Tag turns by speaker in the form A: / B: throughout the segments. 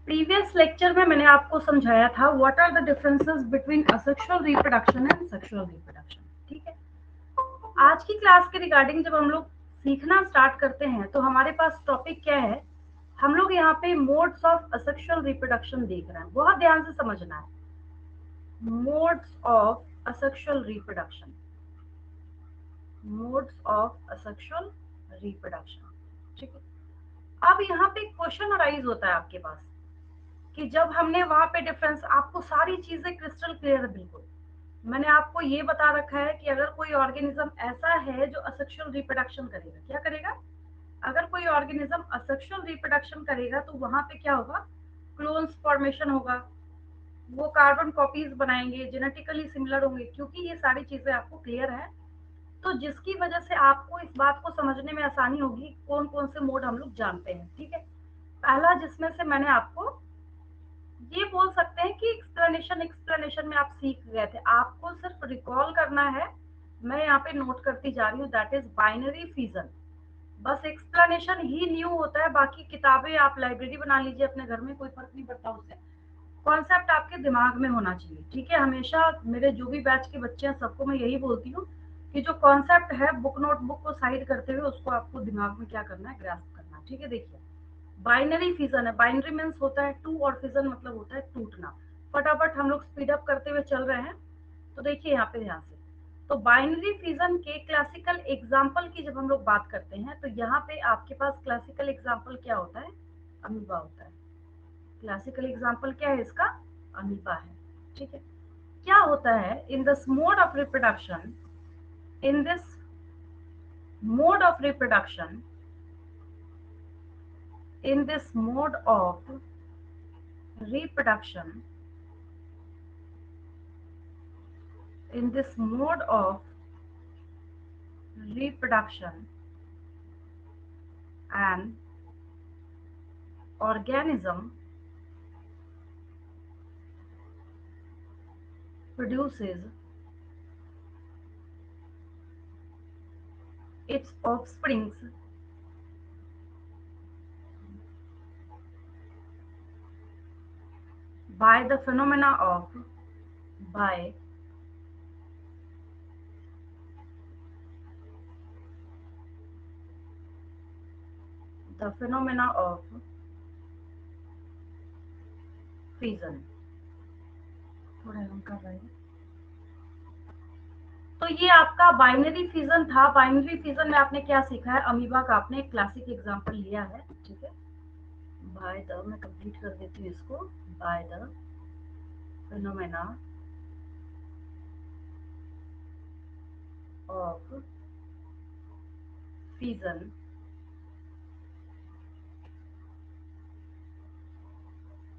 A: Previous lecture में मैंने आपको समझाया था what are the differences between asexual reproduction and sexual reproduction. ठीक है, आज की क्लास के रिगार्डिंग जब हम लोग सीखना स्टार्ट करते हैं तो हमारे पास टॉपिक क्या है, हम लोग यहाँ पे मोड्स ऑफ असेक्सुअल रिप्रोडक्शन देख रहे हैं। बहुत ध्यान से समझना है, modes of asexual reproduction, modes of asexual reproduction. ठीक है, अब यहाँ पे क्वेश्चन अराइज होता है आपके पास कि जब हमने वहां पे डिफरेंस, आपको सारी चीजें क्रिस्टल क्लियर है बिल्कुल। मैंने आपको ये बता रखा है कि अगर कोई ऑर्गेनिज्म ऐसा है जो असेक्सुअल रिप्रोडक्शन करेगा, क्या करेगा, अगर कोई ऑर्गेनिज्म असेक्सुअल रिप्रोडक्शन करेगा तो वहां पे क्या होगा, क्लोन्स फॉर्मेशन होगा, वो कार्बन कॉपीज बनाएंगे, जेनेटिकली सिमिलर होंगे। क्योंकि ये सारी चीजें आपको क्लियर है तो जिसकी वजह से आपको इस बात को समझने में आसानी होगी कौन कौन से मोड हम लोग जानते हैं। ठीक है, पहला जिसमें से मैंने आपको ये बोल सकते हैं कि एक्सप्लेनेशन एक्सप्लेनेशन में आप सीख गए थे, आपको सिर्फ रिकॉल करना है। मैं यहाँ पे नोट करती जा रही हूँ, दैट इज बाइनरी फिजन। बस एक्सप्लेनेशन ही न्यू होता है, बाकी किताबें आप लाइब्रेरी बना लीजिए अपने घर में, कोई फर्क नहीं पड़ता उससे। कॉन्सेप्ट आपके दिमाग में होना चाहिए। ठीक है, हमेशा मेरे जो भी बैच के बच्चे हैं सबको मैं यही बोलती हूँ कि जो कॉन्सेप्ट है बुक नोटबुक को साइड करते हुए उसको आपको दिमाग में क्या करना है, ग्रास्प करना है। ठीक है, देखिए बाइनरी फिजन है, बाइनरी मीन्स होता है टू और फिजन मतलब होता है टूटना। फटाफट हम लोग स्पीड अप करते हुए चल रहे हैं, तो देखिए यहाँ पे ध्यान से। तो बाइनरी फिजन के क्लासिकल एग्जाम्पल की जब हम लोग बात करते हैं तो यहाँ पे आपके पास क्लासिकल एग्जाम्पल क्या होता है, अमीबा होता है। क्लासिकल एग्जाम्पल क्या है इसका, अमीबा है। ठीक है, क्या होता है in this mode of reproduction, in this mode of reproduction, in this mode of reproduction, in this mode of reproduction, an organism produces its offsprings by the phenomena of, by the phenomena of fission। थोड़ा हम कर रहे हैं, तो ये आपका binary fission था। Binary fission में आपने क्या सीखा है, अमीबा का आपने क्लासिक एग्जांपल लिया है। ठीक है, बाय द, मैं कंप्लीट कर देती हूँ इसको, by the phenomena of fission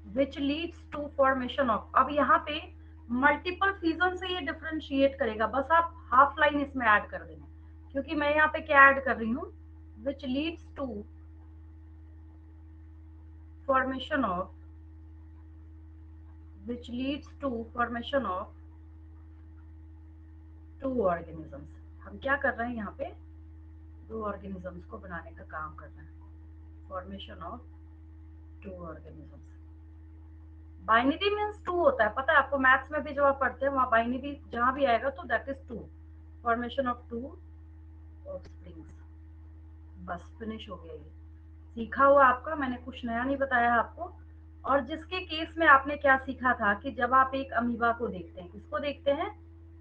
A: which leads to formation of. अब यहाँ पे मल्टीपल फिजन से ये डिफरेंशिएट करेगा, बस आप हाफ लाइन इसमें ऐड कर देना, क्योंकि मैं यहाँ पे क्या ऐड कर रही हूँ, which leads to formation of, which leads to formation of two organisms. हम क्या कर रहे हैं यहाँ पे, दो ऑर्गेनिजम्स को बनाने का काम कर रहे हैं, formation of two organisms. Binary means two होता है, पता है आपको, मैथ्स में भी जब आप पढ़ते हैं वहाँ बाइनरी जहाँ भी आएगा तो that is two, formation of two offsprings. बस फिनिश हो गया, ये सीखा हुआ आपका, मैंने कुछ नया नहीं बताया आपको। और जिसके केस में आपने क्या सीखा था कि जब आप एक अमीबा को देखते हैं, किसको देखते हैं,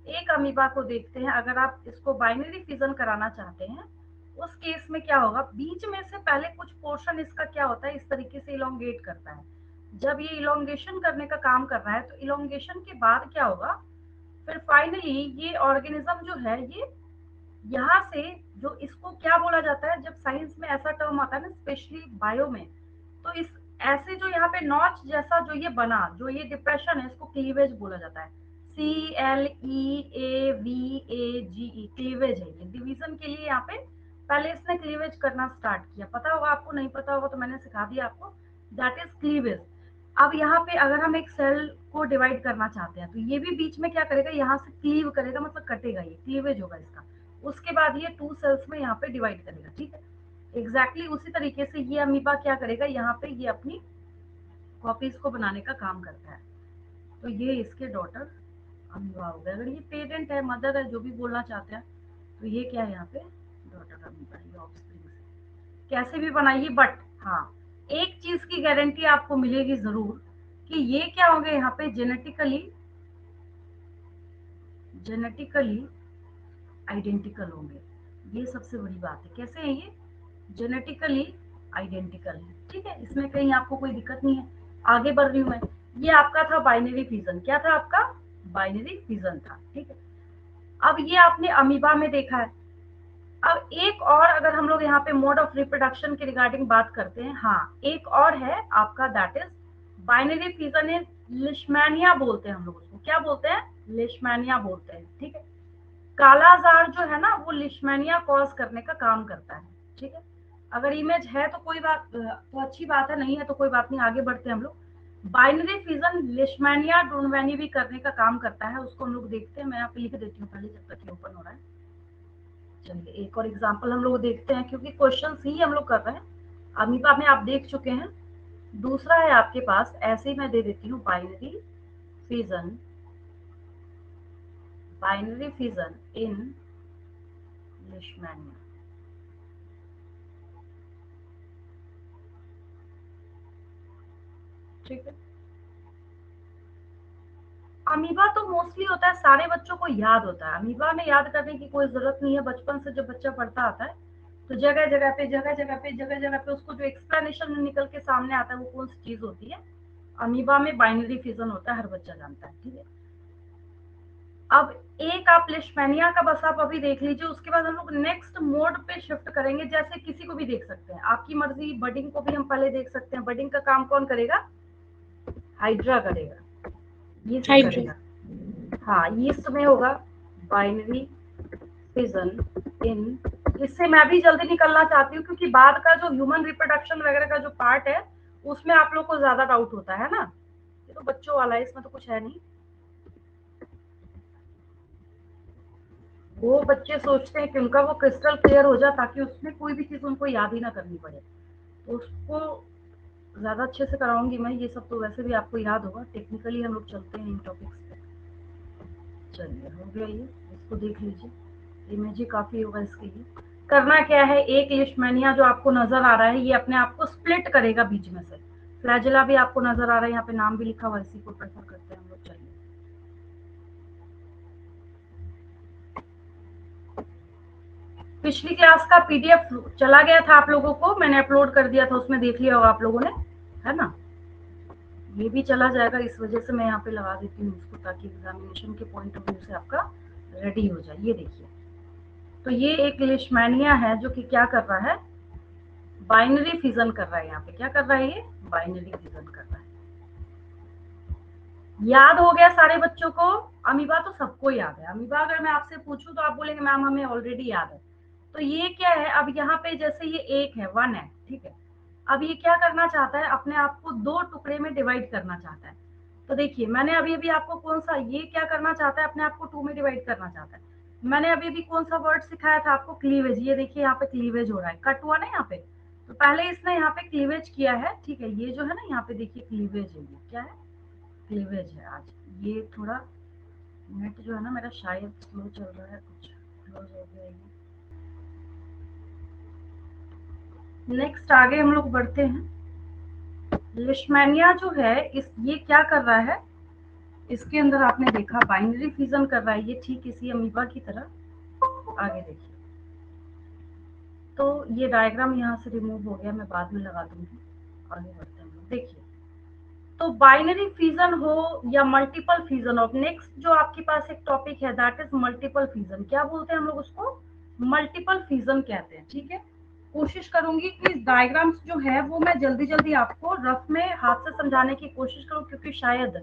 A: एक अमीबा को देखते हैं, अगर आप इसको बाइनरी फिजन कराना चाहते हैं उस केस में क्या होगा, बीच में से पहले कुछ पोर्शन इसका क्या होता है, इस तरीके से इलोंगेट करता है। जब ये इलोंगेशन करने का काम कर रहा है तो इलोंगेशन के बाद क्या होगा, फिर फाइनली ये ऑर्गेनिज्म जो है ये यहाँ से, जो इसको क्या बोला जाता है, जब साइंस में ऐसा टर्म आता है ना, स्पेशली बायो में, तो इस ऐसे जो यहाँ पे नॉच जैसा जो ये बना, जो ये डिप्रेशन है, इसको क्लीवेज बोला जाता है। CLEAVAGE, क्लीवेज है ये। डिवीजन के लिए यहाँ पे पहले इसने क्लीवेज करना स्टार्ट किया, पता होगा आपको, नहीं पता होगा तो मैंने सिखा दिया आपको, दैट इज क्लीवेज। अब यहाँ पे अगर हम एक सेल को डिवाइड करना चाहते हैं तो ये भी बीच में क्या करेगा, यहाँ से क्लीव करेगा, मतलब कटेगा, ये क्लीवेज होगा इसका। उसके बाद ये टू सेल्स में यहाँ पे डिवाइड करेगा। ठीक है, एग्जैक्टली उसी तरीके से ये अमीबा क्या करेगा, यहाँ पे ये अपनी कॉपीज को बनाने का काम करता है। तो ये इसके डॉटर अमीबा हो गया। अगर ये पेरेंट है, मदर है, जो भी बोलना चाहते हैं, तो ये क्या है यहाँ पे डॉटर अमीबा, ये ऑफस्प्रिंग से कैसे भी बनाइए। बट हाँ, एक चीज की गारंटी आपको मिलेगी जरूर कि ये क्या होंगे यहाँ पे जेनेटिकली आइडेंटिकल होंगे। ये सबसे बड़ी बात है। कैसे है ये जेनेटिकली आइडेंटिकल है, ठीक है, इसमें कहीं आपको कोई दिक्कत नहीं है। आगे बढ़ रही हूँ मैं। ये आपका था बाइनरी फिजन। क्या था आपका बाइनरी फिजन था, ठीक है। अब ये आपने अमीबा में देखा है। अब एक और अगर हम लोग यहाँ पे मोड ऑफ रिप्रोडक्शन के रिगार्डिंग बात करते हैं, हाँ एक और है आपका, that is binary fission in Leishmania बोलते हैं हम लोग उसको। क्या बोलते हैं लिशमैनिया बोलते हैं, ठीक है। कालाजार जो है ना वो लिशमैनिया कॉज करने का काम करता है, ठीक है। अगर इमेज है तो कोई बात, तो अच्छी बात है, नहीं है तो कोई बात नहीं, आगे बढ़ते हैं हम लोग। बाइनरी फिजन लिशमैनिया डुनवेनी भी करने का काम करता है, उसको हम लोग देखते हैं। मैं यहाँ पे लिख देती हूँ पहले जब तक ये ओपन हो रहा है। चलिए एक और एग्जांपल हम लोग देखते हैं, क्योंकि क्वेश्चन ही हम लोग कर रहे हैं। अमीबा में आप देख चुके हैं। दूसरा है आपके पास, ऐसे ही मैं दे देती हूँ fission binary fission in Leishmania. ठीक है। अमीबा तो मोस्टली होता है, सारे बच्चों को याद होता है। अमीबा में याद करने की कोई जरूरत नहीं है। बचपन से जब बच्चा पढ़ता आता है तो जगह जगह पे उसको जो एक्सप्लेनेशन निकल के सामने आता है वो कौन सी चीज होती है, अमीबा में बाइनरी फिजन होता है, हर बच्चा जानता है, ठीक है। अब एक आप लिशमैनिया का बस आप अभी देख लीजिए, उसके बाद हम लोग नेक्स्ट मोड पे शिफ्ट करेंगे। जैसे किसी को भी देख सकते हैं, आपकी मर्जी। बडिंग को भी हम पहले देख सकते हैं। बडिंग का काम कौन करेगा, हाइड्रा करेगा, ये करेगा। हाँ, यीस्ट में होगा बाइनरी फिजन इन। इससे मैं भी जल्दी निकलना चाहती हूँ, क्योंकि बाद का जो ह्यूमन रिप्रोडक्शन वगैरह का जो पार्ट है उसमें आप लोग को ज्यादा डाउट होता है ना। ये तो बच्चों वाला है, इसमें तो कुछ है नहीं। वो बच्चे सोचते हैं कि उनका वो क्रिस्टल क्लियर हो जाए, ताकि उसमें कोई भी चीज उनको याद ही ना करनी पड़े। तो उसको ज्यादा अच्छे से कराऊंगी मैं। ये सब तो वैसे भी आपको याद होगा। टेक्निकली हम लोग चलते हैं इन टॉपिक्स पे। चलिए हो गया ये, इसको देख लीजिए। इमेज ही काफी होगा इसके लिए। करना क्या है, एक लिशमैनिया जो आपको नजर आ रहा है ये अपने आप को स्प्लिट करेगा बीच में से। फ्लैजेला भी आपको नजर आ रहा है, यहाँ पे नाम भी लिखा हुआ है, इसी को प्रेफर करते हैं हम लोग। चलिए पिछली क्लास का पीडीएफ चला गया था आप लोगों को, मैंने अपलोड कर दिया था, उसमें देख लिया होगा आप लोगों ने, है ना। ये भी चला जाएगा, इस वजह से मैं यहाँ पे लगा देती हूँ उसको, ताकि एग्जामिनेशन के पॉइंट ऑफ व्यू से आपका रेडी हो जाए। ये देखिए, तो ये एक लिशमैनिया है जो कि क्या कर रहा है, बाइनरी फिजन कर रहा है। यहाँ पे क्या कर रहा है, ये बाइनरी फिजन कर रहा है। याद हो गया सारे बच्चों को। अमीबा तो सबको याद है। अमीबा अगर मैं आपसे पूछूं तो आप बोलेंगे मैम हमें ऑलरेडी याद है। तो ये क्या है, अब यहाँ पे जैसे ये एक है, वन है, ठीक है। अब ये क्या करना चाहता है, अपने आप को दो टुकड़े में डिवाइड करना चाहता है। तो देखिए, मैंने अभी अभी आपको कौन सा, ये क्या करना चाहता है, अपने आप को टू में डिवाइड करना चाहता है। मैंने अभी अभी कौन सा वर्ड सिखाया था आपको, क्लीवेज। ये देखिए यहाँ पे क्लीवेज हो रहा है, कट हुआ ना यहाँ पे। तो पहले इसने यहाँ पे क्लीवेज किया है, ठीक है। ये जो है ना यहाँ पे देखिए क्लीवेज है, ये क्या है, क्लीवेज है। आज ये थोड़ा नेट जो है ना मेरा शायद स्लो चल रहा है, कुछ क्लोज हो गया ये। नेक्स्ट आगे हम लोग बढ़ते हैं। लिशमैनिया जो है, इस ये क्या कर रहा है, इसके अंदर आपने देखा बाइनरी फिजन कर रहा है ये, ठीक इसी अमीबा की तरह। आगे देखिए, तो ये डायग्राम यहाँ से रिमूव हो गया, मैं बाद में लगा दूंगी। आगे बढ़ते हैं हम लोग। देखिए, तो बाइनरी फिजन हो या मल्टीपल फिजन हो, नेक्स्ट जो आपके पास एक टॉपिक है दैट इज मल्टीपल फिजन। क्या बोलते हैं हम लोग उसको, मल्टीपल फिजन कहते हैं, ठीक है। कोशिश करूंगी कि डायग्राम्स जो है वो मैं जल्दी जल्दी आपको रफ में हाथ से समझाने की कोशिश करूं, क्योंकि शायद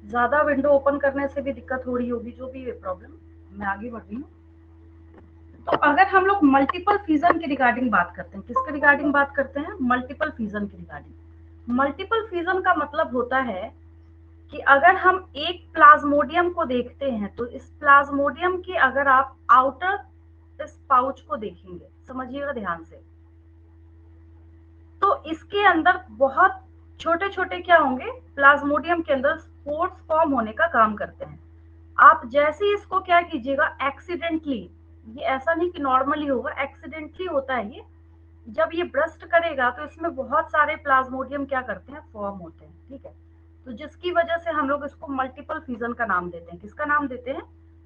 A: ज्यादा विंडो ओपन करने से भी दिक्कत हो रही होगी, जो भी प्रॉब्लम। मैं आगे बढ़ रही हूँ। तो अगर हम लोग मल्टीपल फिजन के रिगार्डिंग बात करते हैं, किसके रिगार्डिंग बात करते हैं, मल्टीपल फिजन के रिगार्डिंग। मल्टीपल फिजन का मतलब होता है कि अगर हम एक प्लाज्मोडियम को देखते हैं, तो इस प्लाज्मोडियम के अगर आप आउटर इस पाउच को देखेंगे, समझिएगा ध्यान से, तो इसके अंदर बहुत छोटे छोटे क्या होंगे, प्लाज्मोडियम के अंदर स्पोर्स फॉर्म होने का काम करते हैं। आप जैसे ही इसको क्या कीजिएगा एक्सीडेंटली, ये ऐसा नहीं कि नॉर्मली होगा, एक्सीडेंटली होता है ये, जब ये ब्रस्ट करेगा तो इसमें बहुत सारे प्लाज्मोडियम क्या करते हैं, फॉर्म होते हैं, ठीक है। तो जिसकी वजह से हम लोग इसको मल्टीपल फ्यूजन का नाम देते हैं। किसका नाम देते हैं,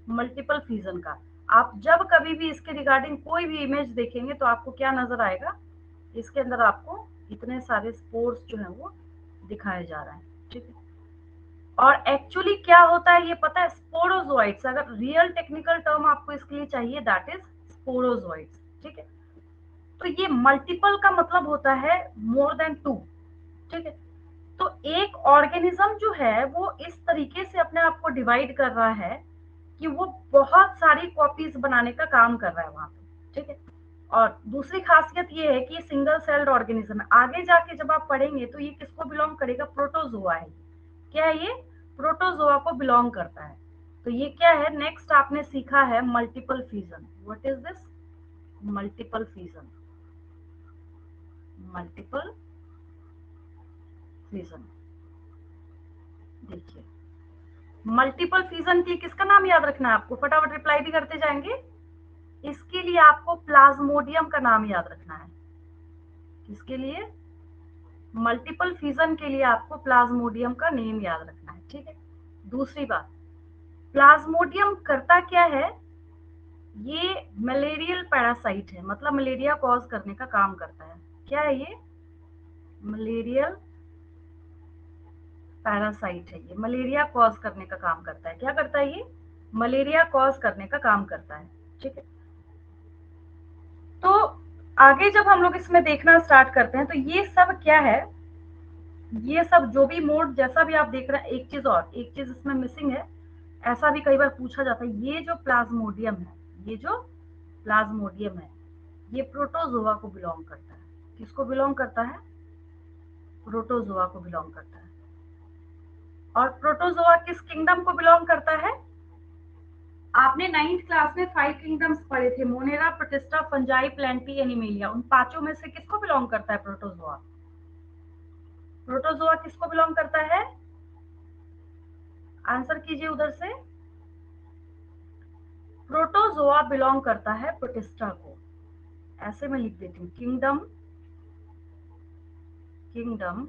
A: मल्टीपल फ्यूजन का। आप जब कभी भी इसके रिगार्डिंग कोई भी इमेज देखेंगे तो आपको क्या नजर आएगा, इसके अंदर आपको इतने सारे स्पोर्स जो है वो दिखाए जा रहे हैं, ठीक है। और एक्चुअली क्या होता है ये पता है, स्पोरोजोइट्स, अगर रियल टेक्निकल टर्म आपको इसके लिए चाहिए दैट इज स्पोरोजोइट्स, ठीक है। तो ये मल्टीपल का मतलब होता है मोर देन टू, ठीक है। तो एक ऑर्गेनिज्म जो है वो इस तरीके से अपने आप को डिवाइड कर रहा है कि वो बहुत सारी कॉपीज बनाने का काम कर रहा है वहां पे, ठीक है। और दूसरी खासियत ये है कि सिंगल सेल्ड ऑर्गेनिज्म है। आगे जाके जब आप पढ़ेंगे तो ये किसको बिलोंग करेगा, प्रोटोजोआ है। क्या है ये, प्रोटोजोआ को बिलोंग करता है। तो ये क्या है, नेक्स्ट आपने सीखा है multiple fusion. What is this, multiple fusion, multiple fusion. देखिए मल्टीपल फ्यूजन के लिए किसका नाम याद रखना है आपको, फटाफट रिप्लाई भी करते जाएंगे। इसके लिए आपको प्लाज्मोडियम का नाम याद रखना है। इसके लिए मल्टीपल फ्यूजन के लिए आपको प्लाज्मोडियम का नेम याद रखना है, ठीक है। दूसरी बात, प्लाज्मोडियम करता क्या है, ये मलेरियल पैरासाइट है, मतलब मलेरिया कॉज करने का काम करता है। क्या है ये, मलेरियल पैरासाइट है, ये मलेरिया कॉज करने का काम करता है। क्या करता है ये, मलेरिया कॉज करने का काम करता है, ठीक है। तो आगे जब हम लोग इसमें देखना स्टार्ट करते हैं तो ये सब क्या है, ये सब जो भी मोड जैसा भी आप देख रहे हैं, एक चीज और, एक चीज इसमें मिसिंग है, ऐसा भी कई बार पूछा जाता है। ये जो प्लाज्मोडियम है, ये जो प्लाज्मोडियम है, ये प्रोटोजोआ को बिलोंग करता है। किसको बिलोंग करता है, प्रोटोजोआ को बिलोंग करता है। और प्रोटोजोआ किस किंगडम को बिलोंग करता है, आपने 9th क्लास में 5 किंगडम्स पढ़े थे, Monera, protista, fungi, plenty, animalia. उन पांचों में से किसको बिलोंग करता है प्रोटोजोआ, प्रोटोजोआ किसको बिलोंग करता है, आंसर कीजिए उधर से। प्रोटोजोआ बिलोंग करता है प्रोटिस्टा को। ऐसे में लिख देती हूँ, किंगडम, किंगडम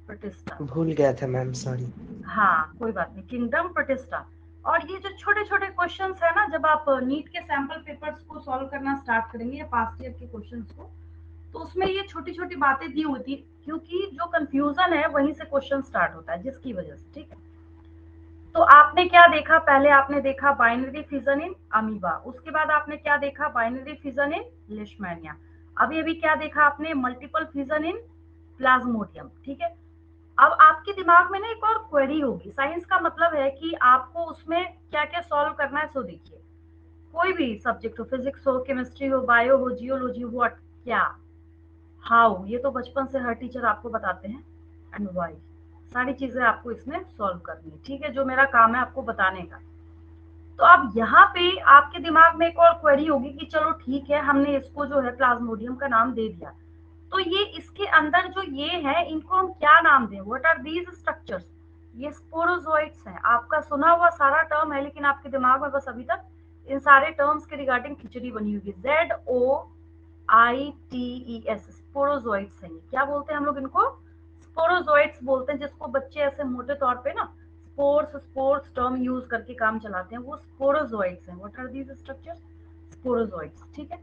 A: प्रोटिस्टा।
B: भूल गया था मैम, सॉरी।
A: हाँ कोई बात नहीं, किंगडम प्रोटिस्टा। और ये जो छोटे छोटे क्वेश्चंस है ना, जब आप नीट के सैंपल पेपर्स को सॉल्व करना स्टार्ट करेंगे या पास्ट ईयर के क्वेश्चंस को, तो उसमें ये छोटी छोटी बातें दी होती, क्योंकि जो कंफ्यूजन है वहीं से क्वेश्चन स्टार्ट होता है, जिसकी वजह से, ठीक है। तो आपने क्या देखा, पहले आपने देखा बाइनरी फिजन इन अमीबा, उसके बाद आपने क्या देखा, बाइनरी फिजन इन लिशमैनिया। अभी अभी क्या देखा आपने, मल्टीपल फिजन इन प्लाज्मोडियम, ठीक है। अब आपके दिमाग में ना एक और क्वेरी होगी, साइंस का मतलब है कि आपको उसमें क्या क्या सॉल्व करना है। सो देखिए, कोई भी सब्जेक्ट हो, फिजिक्स हो, केमिस्ट्री हो, बायो हो, जियोलॉजी, व्हाट, क्या, हाउ, ये तो बचपन से हर टीचर आपको बताते हैं, एंड वाई, सारी चीजें आपको इसमें सॉल्व करनी है, ठीक है। जो मेरा काम है आपको बताने का। तो अब यहाँ पे आपके दिमाग में एक और क्वेरी होगी कि चलो ठीक है, हमने इसको जो है प्लाज्मोडियम का नाम दे दिया, तो ये इसके अंदर जो ये है इनको हम क्या नाम दें, व्हाट आर दीज स्ट्रक्चर्स, ये स्पोरोजोइट्स हैं। आपका सुना हुआ सारा टर्म है, लेकिन आपके दिमाग में बस अभी तक इन सारे टर्म्स के रिगार्डिंग खिचड़ी बनी हुई है। ZOITES, स्पोरोजोइट्स हैं। क्या बोलते हैं हम लोग इनको, स्पोरोजोइट्स बोलते हैं, जिसको बच्चे ऐसे मोटे तौर पे ना स्पोर्स स्पोर्ट्स टर्म यूज करके काम चलाते हैं, वो स्पोरोजोइट्स हैं। What are these structures, sporozoites, ठीक है।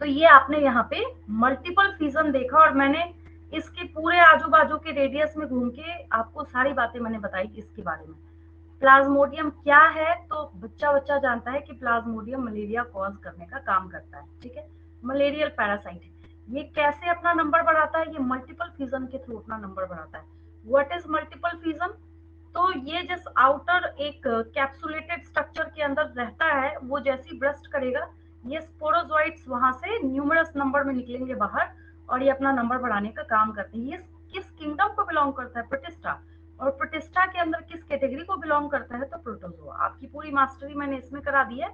A: तो ये आपने यहाँ पे मल्टीपल फ्यूजन देखा, और मैंने इसके पूरे आजू बाजू के रेडियस में घूम के आपको सारी बातें मैंने बताई इसके बारे में। प्लाज्मोडियम क्या है, तो बच्चा बच्चा जानता है कि प्लाज्मोडियम मलेरिया कॉज करने का काम करता है, ठीक है, मलेरियल पैरासाइट है। ये कैसे अपना नंबर बढ़ाता है, ये मल्टीपल फ्यूजन के थ्रू अपना नंबर बढ़ाता है। व्हाट इज मल्टीपल फ्यूजन, तो ये जिस आउटर एक कैप्सुलेटेड स्ट्रक्चर के अंदर रहता है, वो जैसी ब्रस्ट करेगा, ये स्पोरोजोइट्स वहां से न्यूमरस नंबर में निकलेंगे बाहर, और ये अपना नंबर बढ़ाने का काम करते हैं। ये किस किंगडम को बिलोंग करता है, प्रोटिस्टा। और प्रोटिस्टा के अंदर किस कैटेगरी को बिलोंग करता है, तो प्रोटोजोआ। आपकी पूरी मास्टरी मैंने इसमें करा दी है।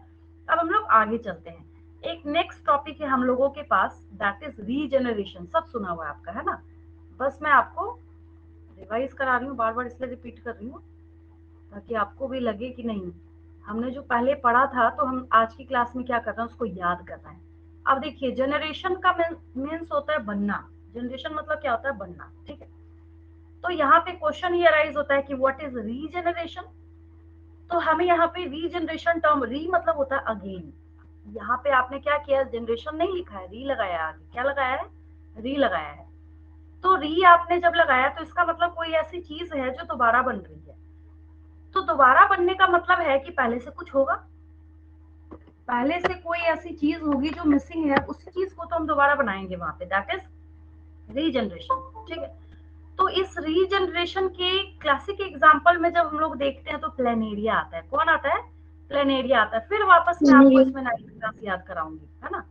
A: अब हम लोग आगे चलते हैं। एक नेक्स्ट टॉपिक है हम लोगों के पास, दैट इज रीजेनरेशन। सब सुना हुआ है आपका, है ना, बस मैं आपको रिवाइज करा रही हूँ, बार बार इसलिए रिपीट कर रही हूँ ताकि आपको भी लगे कि नहीं हमने जो पहले पढ़ा था तो हम आज की क्लास में क्या कर रहे हैं उसको याद कर रहे हैं। अब देखिए जनरेशन का मीन्स होता है बनना, जनरेशन मतलब क्या होता है बनना, ठीक है। तो यहाँ पे क्वेश्चन ये अराइज होता है कि व्हाट इज रीजनरेशन। तो हमें यहाँ पे रीजनरेशन टर्म, री मतलब होता है अगेन, यहाँ पे आपने क्या किया, जनरेशन नहीं लिखा है, री लगाया है आगे, क्या लगाया है, री लगाया है। तो री आपने जब लगाया तो इसका मतलब कोई ऐसी चीज है जो दोबारा बन रही है। तो दोबारा बनने का मतलब है कि पहले से कुछ होगा, पहले से कोई ऐसी चीज होगी जो मिसिंग है, उसी चीज को तो हम दोबारा बनाएंगे वहां पे, दैट इज रीजनरेशन, ठीक है। तो इस रीजनरेशन के क्लासिक एग्जांपल में जब हम लोग देखते हैं तो प्लेनेरिया आता है। कौन आता है, प्लेनेरिया आता है। फिर वापस मैं आपको इसमें 9th क्लास याद कराऊंगी, है ना,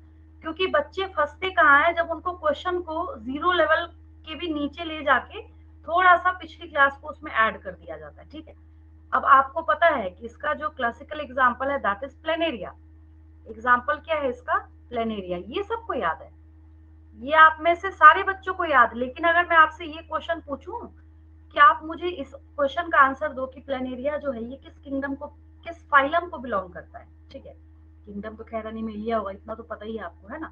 A: क्योंकि बच्चे फंसते कहाँ है, जब उनको क्वेश्चन को 0 लेवल के भी नीचे ले जाके थोड़ा सा पिछली क्लास को उसमें ऐड कर दिया जाता है, ठीक है। अब आपको पता है कि इसका जो क्लासिकल एग्जाम्पल है दैट इज प्लेनेरिया। एग्जाम्पल क्या है इसका, प्लेनेरिया, ये सबको याद है, ये आप में से सारे बच्चों को याद। लेकिन अगर मैं आपसे ये क्वेश्चन पूछूं कि आप मुझे इस क्वेश्चन का आंसर दो कि प्लेनेरिया जो है ये किस किंगडम को, किस फाइलम को बिलोंग करता है, ठीक है। किंगडम तो खैर एनिमेलिया होगा, इतना तो पता ही है आपको, है ना।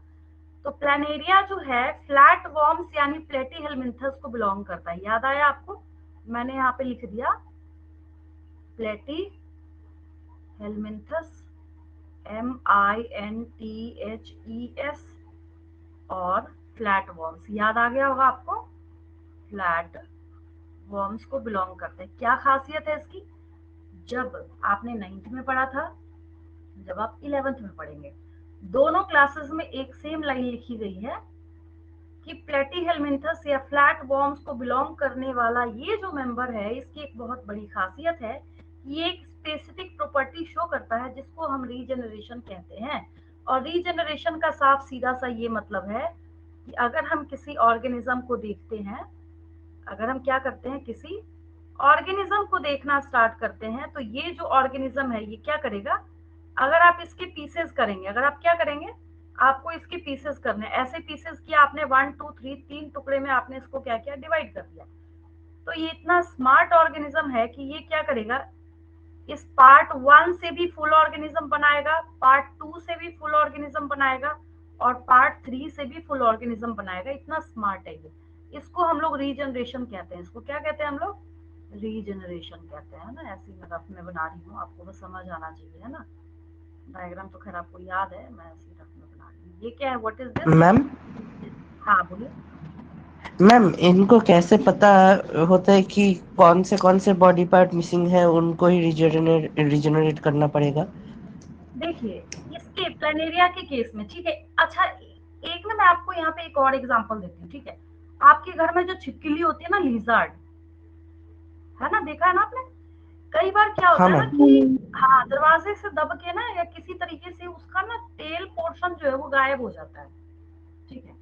A: तो प्लेनेरिया जो है फ्लैट वॉर्म्स यानी प्लेटी हेलमिंथस को बिलोंग करता है। याद आया आपको, मैंने यहाँ पे लिख दिया प्लेटी हेलमिंथस, MINTHES, और फ्लैट वॉर्म्स, याद आ गया होगा आपको, फ्लैट वॉर्म्स को बिलोंग करते हैं। क्या खासियत है इसकी, जब आपने 9th में पढ़ा था, जब आप 11th में पढ़ेंगे, दोनों क्लासेस में एक सेम लाइन लिखी गई है कि प्लेटीहेलमिंथस या फ्लैट वॉर्म्स को बिलोंग करने वाला ये जो मेंबर है, इसकी एक बहुत बड़ी खासियत है, ये एक स्पेसिफिक प्रॉपर्टी शो करता है जिसको हम रीजनरेशन कहते हैं। और रीजनरेशन का साफ सीधा सा ये मतलब है कि अगर हम किसी ऑर्गेनिज्म को देखते हैं, अगर हम क्या करते हैं, किसी ऑर्गेनिज्म को देखना स्टार्ट करते हैं, तो ये जो ऑर्गेनिज्म है ये क्या करेगा, अगर आप इसके पीसेस करेंगे, अगर आप क्या करेंगे, आपको इसके पीसेस करने, ऐसे पीसेस किया आपने 1 2 3, 3 टुकड़े में आपने इसको क्या किया, डिवाइड कर दिया। तो ये इतना स्मार्ट ऑर्गेनिज्म है कि ये क्या करेगा, इस पार्ट 1 से भी फुल ऑर्गेनिज्म बनाएगा, पार्ट 2 से भी फुल ऑर्गेनिज्म बनाएगा, और पार्ट 3 से भी फुल ऑर्गेनिज्म बनाएगा। इतना स्मार्ट है ये, इसको हम लोग रीजनरेशन कहते हैं। इसको क्या कहते हैं हम लोग, रीजनरेशन कहते हैं ना। ऐसे मैं रफ में बना रही हूँ, आपको बस समझ आना चाहिए, है ना। डायग्राम तो खैर आपको याद है, मैं ऐसे रफ में बना रही हूँ। ये क्या है, व्हाट इज दिस।
B: मैम
A: हाँ बोलिए।
B: मैम इनको कैसे पता होता है कि कौन से बॉडी पार्ट मिसिंग है, उनको ही रिजनरेट करना पड़ेगा?
A: देखिए इसके प्लेनेरिया के केस में, ठीक है। अच्छा एक ना मैं आपको यहाँ पे एक और एग्जांपल देती हूँ, ठीक है। आपके घर में जो छिपकली होती है ना, लिजर्ड, है ना, देखा है ना आपने। कई बार क्या
B: हाँ
A: होता है ना
B: मैम।
A: कि हाँ दरवाजे से दब के ना या किसी तरीके से उसका ना टेल पोर्शन जो है वो गायब हो जाता है, ठीक है।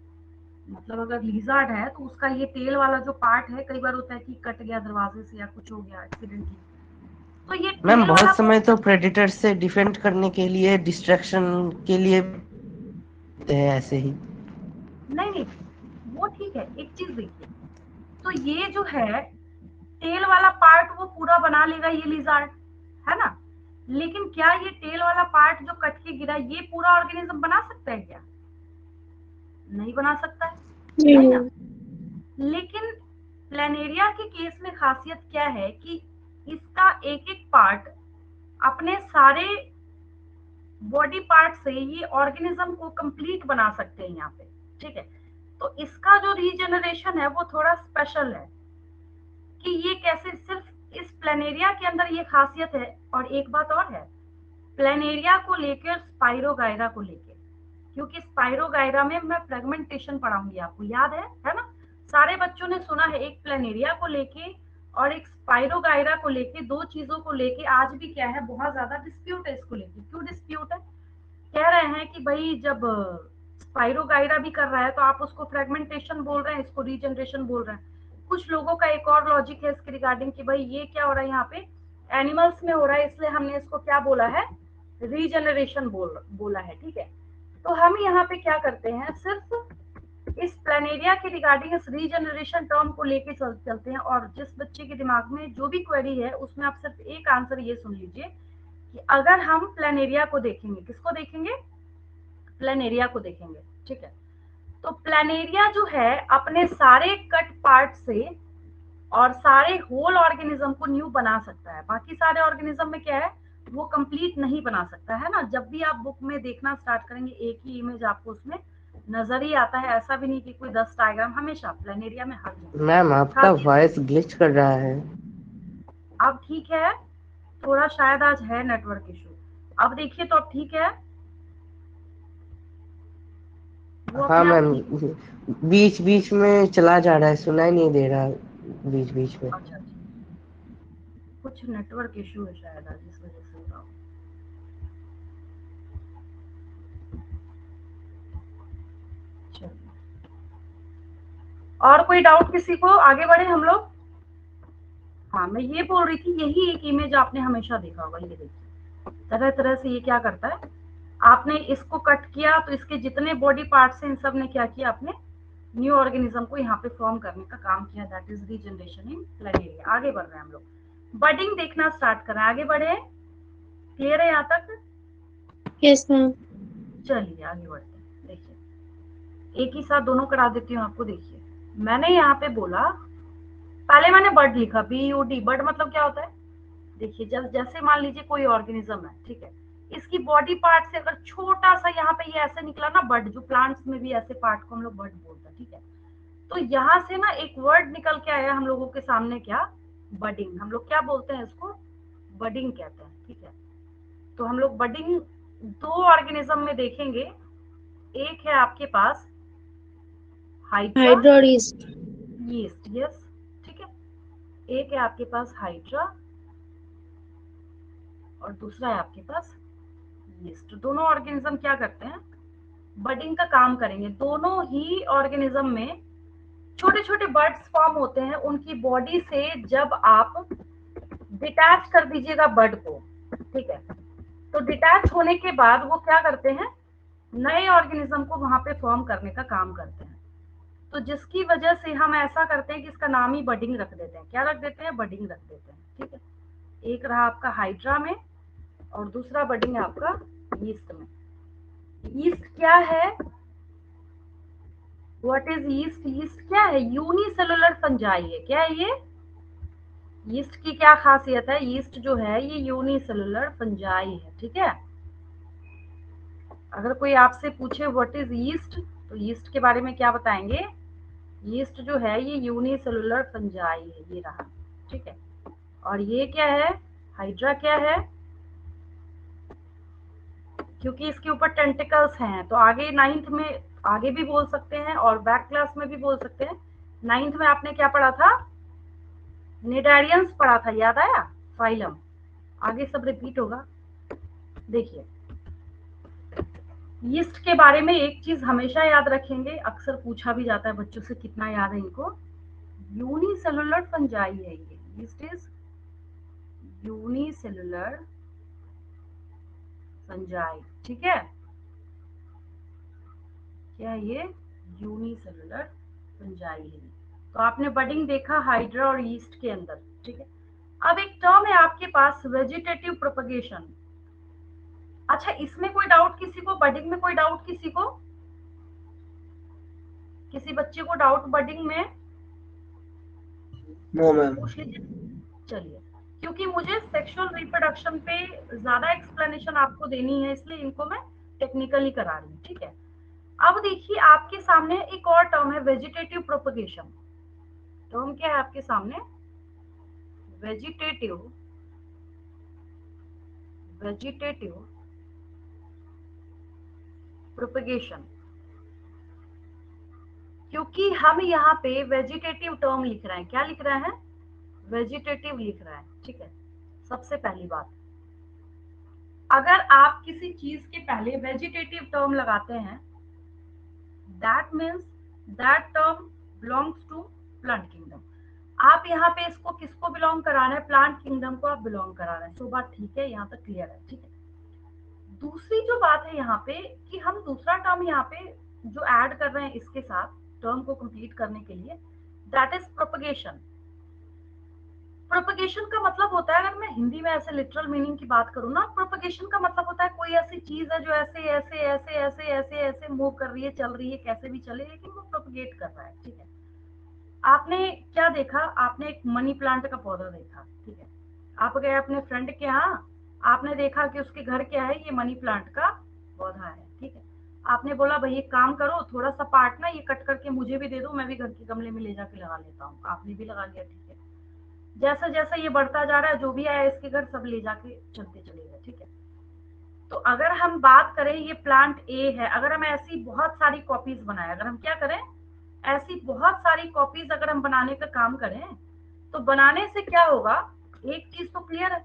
A: मतलब अगर लिजर्ड है तो उसका ये टेल वाला जो पार्ट है, कई बार होता है कि कट गया दरवाजे से या कुछ हो गया एक्सीडेंटली, तो ये
B: मैम
A: टेल वाला
B: बहुत समय तो प्रेडिटर से डिफेंड करने के लिए, डिस्ट्रैक्शन के लिए होते हैं ऐसे ही।
A: नहीं नहीं, वो ठीक है। एक चीज देखिए, तो ये जो है टेल वाला पार्ट वो पूरा बना लेगा ये लिजर्ड, है ना। लेकिन क्या ये टेल वाला पार्ट जो कट के गिरा ये पूरा ऑर्गेनिज्म बना सकता है क्या, नहीं बना सकता है, नहीं ना। लेकिन प्लेनेरिया के केस में खासियत क्या है कि इसका एक एक पार्ट अपने सारे बॉडी पार्ट से ये ऑर्गेनिज्म को कंप्लीट बना सकते हैं यहाँ पे, ठीक है। तो इसका जो रीजनरेशन है वो थोड़ा स्पेशल है कि ये कैसे, सिर्फ इस प्लेनेरिया के अंदर ये खासियत है। और एक बात और है, प्लेनेरिया को लेकर स्पाइरोगायरा को लेकर, क्योंकि स्पाइरोगायरा में मैं फ्रेगमेंटेशन पढ़ाऊंगी आपको, याद है ना। सारे बच्चों ने सुना है एक प्लेनेरिया को लेके और एक स्पाइरोगायरा को लेके, दो चीजों को लेके आज भी क्या है, बहुत ज्यादा डिस्प्यूट है इसको लेके। क्यों डिस्प्यूट है, कह रहे हैं कि भाई जब स्पाइरोगायरा भी कर रहा है तो आप उसको फ्रेगमेंटेशन बोल रहे हैं, इसको रीजनरेशन बोल रहे हैं। कुछ लोगों का एक और लॉजिक है इसके रिगार्डिंग कि भाई ये क्या हो रहा है यहाँ पे, एनिमल्स में हो रहा है, इसलिए हमने इसको क्या बोला है, रीजनरेशन बोला है, ठीक है। तो हम यहाँ पे क्या करते हैं, सिर्फ इस प्लानेरिया के रिगार्डिंग इस रीजनरेशन टर्म को लेके चलते हैं, और जिस बच्चे के दिमाग में जो भी क्वेरी है उसमें आप सिर्फ एक आंसर ये सुन लीजिए कि अगर हम प्लानेरिया को देखेंगे, किसको देखेंगे, प्लानेरिया को देखेंगे, ठीक है। तो प्लानेरिया जो है अपने सारे कट पार्ट से और सारे होल ऑर्गेनिज्म को न्यू बना सकता है, बाकी सारे ऑर्गेनिज्म में क्या है वो कंप्लीट नहीं बना सकता है ना। जब भी आप बुक में देखना स्टार्ट करेंगे एक ही इमेज आपको उसमें नजर ही आता है, ऐसा भी नहीं कि कोई 10 डायग्राम, हमेशा प्लानेरिया में हर
B: मैम
A: जगह
B: आपका
A: खास ये।
B: वॉइस ग्लिच कर रहा है।
A: अब ठीक है, थोड़ा शायद आज है नेटवर्क इशू। अब देखिए तो अब ठीक है, वो
B: हाँ
A: अपने आप
B: मैम,
A: ठीक हो।
B: बीच बीच में चला जा रहा है, सुनाई नहीं दे रहा बीच बीच में।
A: अच्छा अच्छा, कुछ नेटवर्क इशू है शायद आज इस वजह से हो रहा हो। चलिए, और कोई डाउट किसी को, आगे बढ़े हम लोग। हाँ, मैं ये बोल रही थी यही एक इमेज आपने हमेशा देखा होगा, ये देखिए तरह तरह से ये क्या करता है, आपने इसको कट किया तो इसके जितने बॉडी पार्ट्स हैं इन सब ने क्या किया, आपने न्यू ऑर्गेनिज्म को यहाँ पे फॉर्म करने का काम किया, that is regeneration in Planaria. आगे बढ़ रहे हैं हम लोग, बडिंग देखना स्टार्ट करें, आगे बढ़े, क्लियर है यहाँ तक।
C: Yes ma'am.
A: चलिए आगे बढ़ते हैं, देखिए एक ही साथ दोनों करा देती हूँ आपको। देखिए मैंने यहाँ पे बोला, पहले मैंने बर्ड लिखा, BUD, बर्ड मतलब क्या होता है। देखिए जब जैसे मान लीजिए कोई ऑर्गेनिज्म है, ठीक है, इसकी बॉडी पार्ट से अगर छोटा सा यहाँ पे ये ऐसे निकला ना बर्ड, जो प्लांट्स में भी ऐसे पार्ट को हम लोग बर्ड बोलते हैं, ठीक है, तो यहाँ से ना एक वर्ड निकल के आया हम लोगों के सामने, क्या, बडिंग। हम लोग क्या बोलते हैं इसको, बडिंग कहते हैं, ठीक है। तो हम लोग बडिंग दो ऑर्गेनिज्म में देखेंगे, एक है आपके पास हाइड्रा,
C: हाइड्रा और यीस्ट।
A: यीस्ट, यस, ठीक है, एक है आपके पास हाइड्रा और दूसरा है आपके पास यीस्ट। दोनों ऑर्गेनिज्म क्या करते हैं, बडिंग का काम करेंगे। दोनों ही ऑर्गेनिज्म में छोटे छोटे बर्ड्स फॉर्म होते हैं, उनकी बॉडी से जब आप डिटैच कर दीजिएगा बर्ड को, ठीक है, तो डिटैच होने के बाद वो क्या करते हैं, नए ऑर्गेनिज्म को वहां पे फॉर्म करने का काम करते हैं। तो जिसकी वजह से हम ऐसा करते हैं कि इसका नाम ही बडिंग रख देते हैं, क्या रख देते हैं, बडिंग रख देते हैं, ठीक है। एक रहा आपका हाइड्रा में और दूसरा बडिंग है आपका यीस्ट में। यीस्ट क्या है, व्हाट इज यीस्ट, यीस्ट क्या है, यूनिसेलुलर फंजाई है। क्या है ये, यीस्ट की क्या खासियत है, यीस्ट जो है ये यूनिसेलुलर फंजाई है, ठीक है। अगर कोई आपसे पूछे व्हाट इज यीस्ट, तो यीस्ट के बारे में क्या बताएंगे, यीस्ट जो है ये यूनिसेलुलर फंजाई है, ये रहा, ठीक है। और ये क्या है, हाइड्रा क्या है, क्योंकि इसके ऊपर टेंटिकल्स हैं तो आगे नाइन्थ में आगे भी बोल सकते हैं और बैक क्लास में भी बोल सकते हैं। नाइन्थ में आपने क्या पढ़ा था, निडारियंस पढ़ा था, याद आया, फाइलम, आगे सब रिपीट होगा। देखिए यीस्ट के बारे में एक चीज हमेशा याद रखेंगे, अक्सर पूछा भी जाता है बच्चों से, कितना याद है इनको, यूनिसेलुलर फंजाई है ये, यीस्ट इज यूनिसेलुलर फंजाई, ठीक है। क्या है ये, यूनिसेलुलर फंजाई है। तो आपने बडिंग देखा हाइड्रा और यीस्ट के अंदर, ठीक है। अब एक टर्म है आपके पास वेजिटेटिव प्रोपगेशन। अच्छा इसमें कोई डाउट किसी को, बडिंग में कोई डाउट किसी को, किसी बच्चे को डाउट बडिंग में,
B: नो मैम।
A: पूछ लीजिए। चलिए, क्योंकि मुझे सेक्सुअल रिप्रोडक्शन पे ज्यादा एक्सप्लेनेशन आपको देनी है इसलिए इनको मैं टेक्निकली करा रही हूँ, ठीक है। अब देखिए आपके सामने एक और टर्म है वेजिटेटिव प्रोपगेशन। टर्म क्या है आपके सामने, वेजिटेटिव, वेजिटेटिव प्रोपगेशन। क्योंकि हम यहाँ पे वेजिटेटिव टर्म लिख रहे हैं, क्या लिख रहे हैं, वेजिटेटिव लिख रहे हैं, ठीक है। सबसे पहली बात, अगर आप किसी चीज के पहले वेजिटेटिव टर्म लगाते हैं, that means that term belongs to plant kingdom. आप यहाँ पे इसको किसको बिलोंग करा रहे हैं, प्लांट किंगडम को आप बिलोंग करा रहे हैं। सो बात ठीक है, यहाँ तक क्लियर है, ठीक है। दूसरी जो बात है यहाँ पे कि हम दूसरा टर्म यहाँ पे जो ऐड कर रहे हैं इसके साथ, टर्म को कंप्लीट करने के लिए, दैट इज प्रोपगेशन। प्रोपगेशन का मतलब होता है, अगर मैं हिंदी में ऐसे लिटरल मीनिंग की बात करूँ ना, प्रोपगेशन का मतलब होता है कोई ऐसी चीज है जो ऐसे ऐसे ऐसे ऐसे ऐसे ऐसे मूव कर रही है, चल रही है, कैसे भी चले, लेकिन वो प्रोपगेट कर रहा है। ठीक है, आपने क्या देखा, आपने एक मनी प्लांट का पौधा देखा। ठीक है, आप गए अपने फ्रेंड के यहाँ, आपने देखा कि उसके घर क्या है, ये मनी प्लांट का पौधा है। ठीक है, आपने बोला भाई एक काम करो, थोड़ा सा पार्ट ना ये कट करके मुझे भी दे दो, मैं भी घर के गमले में ले जाके लगा लेता हूँ। आपने भी लगा लिया। ठीक है, जैसा जैसा ये बढ़ता जा रहा है, जो भी आया इसके घर सब ले जाके चलते चले गए। ठीक है, तो अगर हम बात करें ये प्लांट ए है, अगर हम ऐसी बहुत सारी कॉपीज बनाए, अगर हम क्या करें, ऐसी बहुत सारी कॉपीज अगर हम बनाने का काम करें, तो बनाने से क्या होगा, एक चीज तो क्लियर है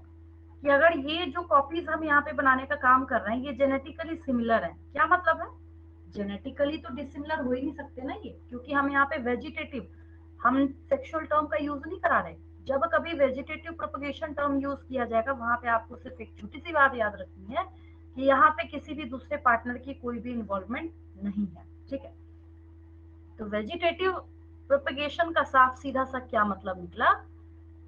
A: कि अगर ये जो कॉपीज हम यहाँ पे बनाने का काम कर रहे हैं, ये जेनेटिकली सिमिलर है। क्या मतलब है, जेनेटिकली तो डिसिमिलर हो ही नहीं सकते ना ये, क्योंकि हम यहाँ पे वेजिटेटिव, हम सेक्सुअल टर्म का यूज नहीं करा रहे। जब कभी वेजिटेटिव प्रोपगेशन टर्म यूज किया जाएगा, वहां पे आपको सिर्फ एक छोटी सी बात याद रखनी है कि यहाँ पे किसी भी दूसरे पार्टनर की कोई भी इन्वॉल्वमेंट नहीं है। ठीक है, तो वेजिटेटिव प्रोपगेशन का साफ सीधा सा क्या मतलब निकला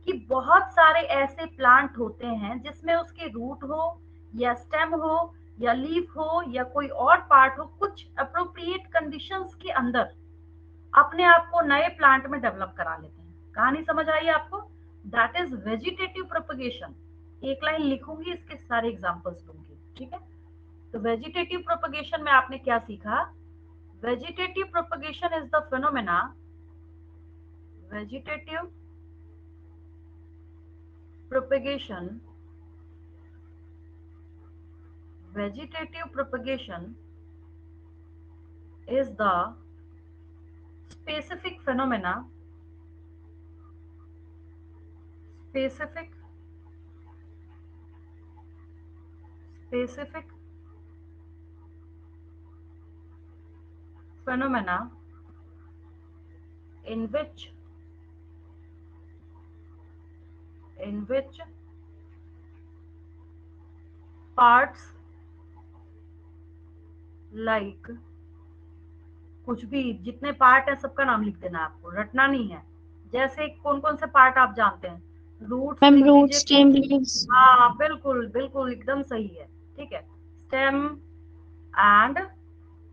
A: कि बहुत सारे ऐसे प्लांट होते हैं जिसमें उसके रूट हो या स्टेम हो या लीफ हो या कोई और पार्ट हो, कुछ अप्रोप्रिएट कंडीशंस के अंदर अपने आप को नए प्लांट में डेवलप करा लेते हैं। कहानी समझ आई आपको, दैट इज वेजिटेटिव प्रोपगेशन। एक लाइन लिखूंगी, इसके सारे एग्जांपल्स दूंगी। ठीक है, तो वेजिटेटिव प्रोपगेशन में आपने क्या सीखा, vegetative propagation is the phenomena, vegetative propagation, vegetative propagation is the specific phenomena, specific phenomena in which parts like, कुछ भी जितने पार्ट है सबका नाम लिख देना, आपको रटना नहीं है। जैसे कौन कौन से पार्ट आप जानते हैं, रूट्स
C: मैम
A: लिख
C: रूट
A: दीजिए।
C: Stem leaves.
A: हाँ बिल्कुल बिल्कुल एकदम सही है। ठीक है, स्टेम एंड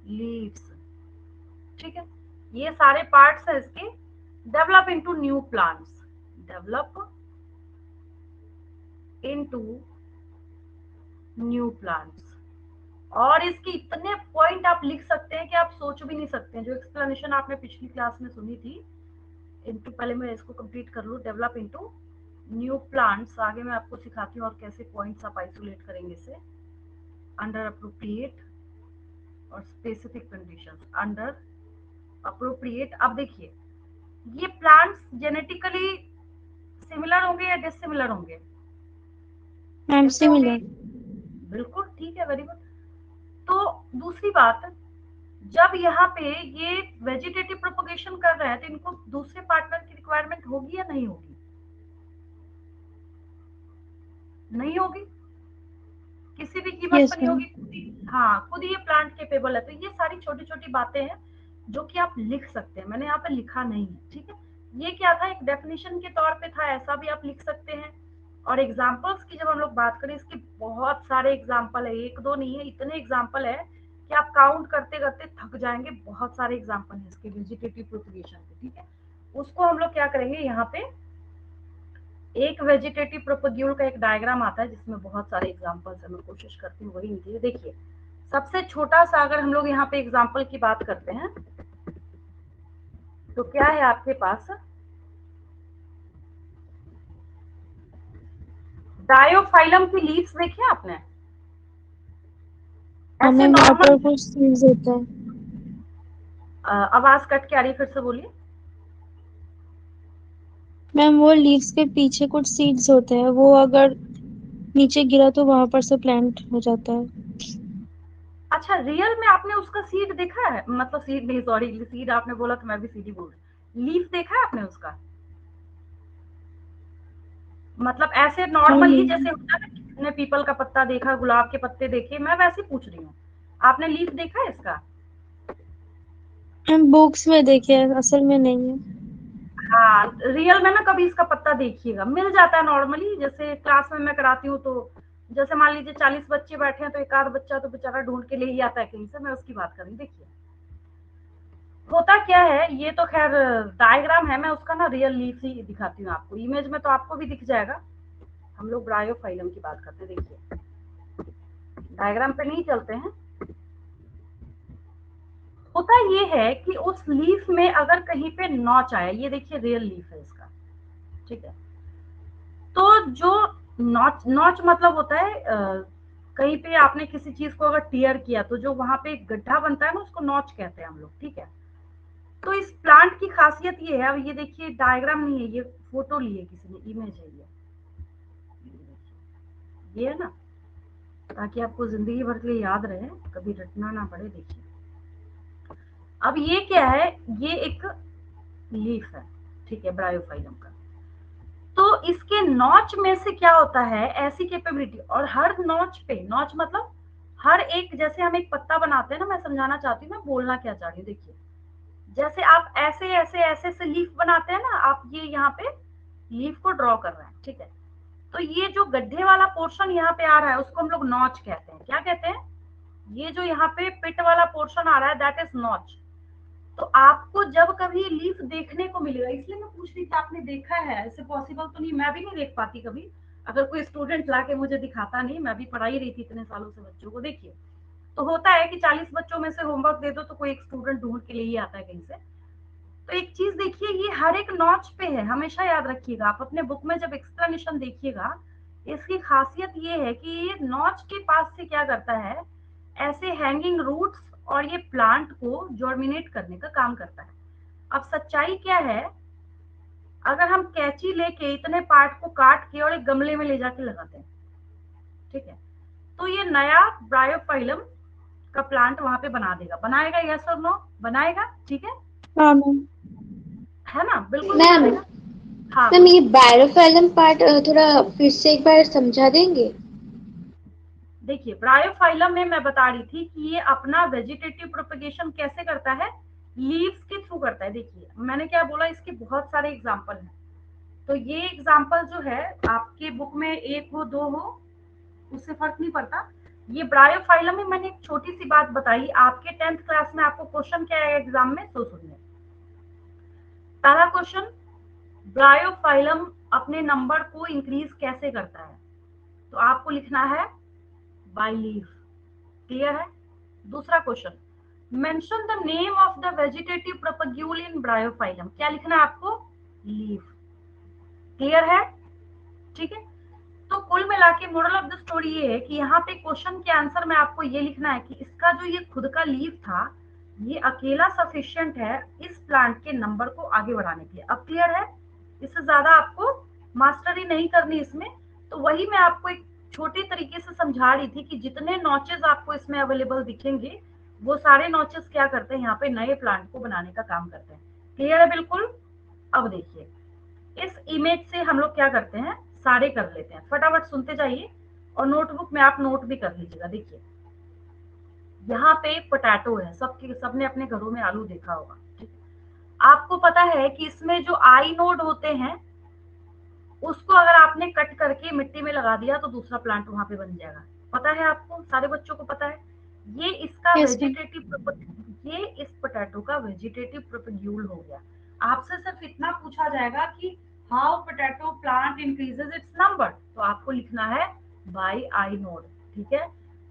A: लीव्स। ठीक है, ये सारे पार्ट्स है इसके, develop into new plants, develop into new plants. और इसके इतने पॉइंट आप लिख सकते हैं कि आप सोच भी नहीं सकते हैं। जो एक्सप्लेनेशन आपने पिछली क्लास में सुनी थी, इनटू, पहले मैं इसको कंप्लीट कर लूँ, डेवलप इनटू न्यू प्लांट्स, आगे मैं आपको सिखाती हूँ और कैसे पॉइंट्स आप आइसोलेट करेंगे इसे। अंडर अप्रोप्रिएट और स्पेसिफिक कंडीशंस, अंडर अप्रोप्रिएट। अब देखिए, ये प्लांट्स जेनेटिकली सिमिलर होंगे या डिसिमिलर होंगे,
C: मैम
A: कैसे होंगे,
C: सिमिलर।
A: बिल्कुल ठीक है, वेरी गुड। तो दूसरी बात, जब यहाँ पे ये वेजिटेटिव प्रोपगेशन कर रहे हैं, तो इनको दूसरे पार्टनर की रिक्वायरमेंट होगी या नहीं होगी, नहीं होगी, किसी भी कीमत
C: यस
A: पर नहीं
C: मैम।
A: होगी। खुद ही, हाँ खुद ही ये प्लांट केपेबल है। तो ये सारी छोटी छोटी बातें हैं जो कि आप लिख सकते हैं, मैंने यहाँ पे लिखा नहीं है। ठीक है, ये क्या था, एक डेफिनेशन के तौर पे था, ऐसा भी आप लिख सकते हैं। और एग्जाम्पल्स की जब हम लोग बात करें, इसके बहुत सारे एग्जाम्पल है, एक दो नहीं है, इतने एग्जाम्पल है कि आप काउंट करते करते थक जाएंगे। बहुत सारे एग्जाम्पल है इसके वेजिटेटिव प्रोपगेशन के। ठीक है, उसको हम लोग क्या करेंगे, यहाँ पे एक वेजिटेटिव प्रोपग्यूल का एक डायग्राम आता है जिसमें बहुत सारे एग्जाम्पल्स है, मैं कोशिश करती हूँ वही निकले। देखिए, सबसे छोटा सा अगर हम लोग यहाँ पे एग्जाम्पल की बात करते हैं, तो क्या है आपके पास, डायोफाइलम की लीव्स देखी आपने, ऐसे
C: हमें वहाँ
A: नॉर्मल।
C: पर कुछ सीड्स होता है।
A: आवाज कट के आ रही है, फिर से बोलिए।
C: मैम वो लीव्स के पीछे कुछ सीड्स होते हैं, वो अगर नीचे गिरा तो वहां पर से प्लांट हो जाता है।
A: अच्छा, रियल में आपने उसका सीड देखा है, मतलब सीड नहीं, सॉरी, सीड आपने बोला तो मैं भी सीड ही बोल रही, लीफ देखा है आपने उसका, मतलब ऐसे
C: हाँ
A: नॉर्मल ही
C: मैम।
A: जैसे होता है ना, किसी ने पीपल का पत्ता देखा, गुलाब के पत्ते देखे, मैं वैसे पूछ रही हूँ, आपने लीफ देखा है इसका,
C: हम बुक्स में देखे हैं, असल में नहीं है।
A: हाँ, रियल में ना कभी इसका पत्ता देखिएगा, मिल जाता है नॉर्मली, जैसे क्लास में मैं कराती हूँ तो जैसे मान लीजिए 40 बच्चे बैठे हैं तो एक आध बच्चा तो बेचारा ढूंढ के ले ही आता है कहीं से, मैं उसकी बात कर रही हूँ। देखिए होता क्या है, ये तो खैर डायग्राम है, मैं उसका ना रियल लीफ ही दिखाती हूँ आपको, इमेज में तो आपको भी दिख जाएगा। हम लोग ब्रायोफाइलम की बात करते हैं। देखिए डायग्राम पे नहीं चलते हैं। होता ये है कि उस लीफ में अगर कहीं पे नॉच आया, ये देखिए रियल लीफ है इसका, ठीक है, तो जो नॉच नॉच मतलब होता है कहीं पे आपने किसी चीज को अगर टीयर किया तो जो वहां पे गड्ढा बनता है ना, उसको नॉच कहते हैं हम लोग, ठीक है। तो इस प्लांट की खासियत ये है, अब ये देखिए डायग्राम नहीं है, ये फोटो ली है किसी ने, इमेज है ये है ना, ताकि आपको जिंदगी भर के लिए याद रहे, कभी रटना ना पड़े। देखिए अब ये क्या है, ये एक लीफ है, ठीक है, ब्रायोफाइलम का। तो इसके नॉच में से क्या होता है, ऐसी कैपेबिलिटी, और हर नॉच पे, नॉच मतलब हर एक, जैसे हम एक पत्ता बनाते हैं ना, मैं समझाना चाहती हूँ मैं बोलना क्या चाह रही हूँ। देखिए जैसे आप ऐसे ऐसे ऐसे से लीफ बनाते हैं ना, आप ये यहाँ पे लीफ को ड्रॉ कर रहे हैं, ठीक है, तो ये जो गड्ढे वाला पोर्शन यहाँ पे आ रहा है उसको हम लोग नॉच कहते हैं। क्या कहते हैं, ये जो यहाँ पे पिट वाला पोर्शन आ रहा है दैट इज नॉच। तो आपको जब कभी लीफ देखने को मिलेगा, इसलिए मैं पूछ रही थी आपने देखा है, ऐसे पॉसिबल तो नहीं, मैं भी नहीं देख पाती कभी, अगर कोई स्टूडेंट ला के मुझे दिखाता नहीं, मैं भी पढ़ाई रही थी इतने सालों से बच्चों को। देखिए तो होता है कि 40 बच्चों में से होमवर्क दे दो तो कोई एक स्टूडेंट ढूंढ के लिए ही आता है कहीं से। तो एक चीज देखिए, ये हर एक नॉच पे है, हमेशा याद रखिएगा, आप अपने बुक में जब एक्सप्लेनेशन देखिएगा, इसकी खासियत ये है कि ये नॉच के पास से क्या करता है, ऐसे हैंगिंग रूट्स और ये प्लांट को जर्मिनेट करने का काम करता है। अब सच्चाई क्या है, अगर हम कैंची लेके इतने पार्ट को काट के और एक गमले में ले जाके लगाते हैं, ठीक है, तो ये नया ब्रायोफाइलम का प्लांट वहां पे बना देगा, बनाएगा, यस और नो, बनाएगा, ठीक
C: हाँ मैम।
A: है ना, बिल्कुल
D: मैम
A: बनाएगा। हाँ
D: मैम ये बायोफिल्म पार्ट थोड़ा फिर से एक बार समझा देंगे?
A: देखिए ब्रायोफाइलम में मैं बता रही थी कि ये अपना वेजिटेटिव प्रोपगेशन कैसे करता है, लीव्स के थ्रू करता है। देखिए मैंने क्या बोला, इसके बहुत सारे एग्जाम्पल हैं, तो ये एग्जाम्पल जो है आपके बुक में एक हो दो हो उससे फर्क नहीं पड़ता। ये ब्रायोफाइलम में मैंने एक छोटी सी बात बताई, आपके 10th क्लास में आपको क्वेश्चन क्या है एग्जाम में, तो सुनिए। पहला क्वेश्चन, ब्रायोफाइलम अपने नंबर को इंक्रीज कैसे करता है, तो आपको लिखना है बाय लीफ, क्लियर है। दूसरा question, mention the name of the vegetative propagule in Bryophyllum, क्या लिखना है आपको, लीफ, क्लियर है, ठीक है। तो कुल मिला के मोरल ऑफ द स्टोरी ये है कि यहाँ पे क्वेश्चन के आंसर में आपको ये लिखना है कि इसका जो ये खुद का लीफ था, ये अकेला सफिशिएंट है इस प्लांट के नंबर को आगे बढ़ाने के लिए। अब क्लियर है, इससे ज्यादा आपको मास्टरी नहीं करनी इसमें। तो वही मैं आपको एक छोटे तरीके से समझा रही थी कि जितने नॉचेस आपको इसमें अवेलेबल दिखेंगे, वो सारे नॉचेस क्या करते हैं, यहाँ पे नए प्लांट को बनाने का काम करते हैं। क्लियर है बिल्कुल। अब देखिए इस इमेज से हम लोग क्या करते हैं, सारे कर लेते हैं, फटाफट सुनते जाइए और नोटबुक में आप नोट भी कर लीजिएगा। देखिए यहाँ पे पोटैटो है, सबके सबने अपने घरों में आलू देखा होगा, ठीक है। आपको पता है कि इसमें जो आई नोड होते हैं उसको अगर आपने कट करके मिट्टी में लगा दिया तो दूसरा प्लांट वहां पे बन जाएगा, पता है आपको, सारे बच्चों को पता है। ये इसका
C: यस मैम।
A: वेजिटेटिव, ये इस पोटैटो का वेजिटेटिव प्रोपग्यूल हो गया। आपसे सिर्फ इतना पूछा जाएगा कि how potato plant increases it's number, तो आपको लिखना है बाय आई नोड, ठीक है।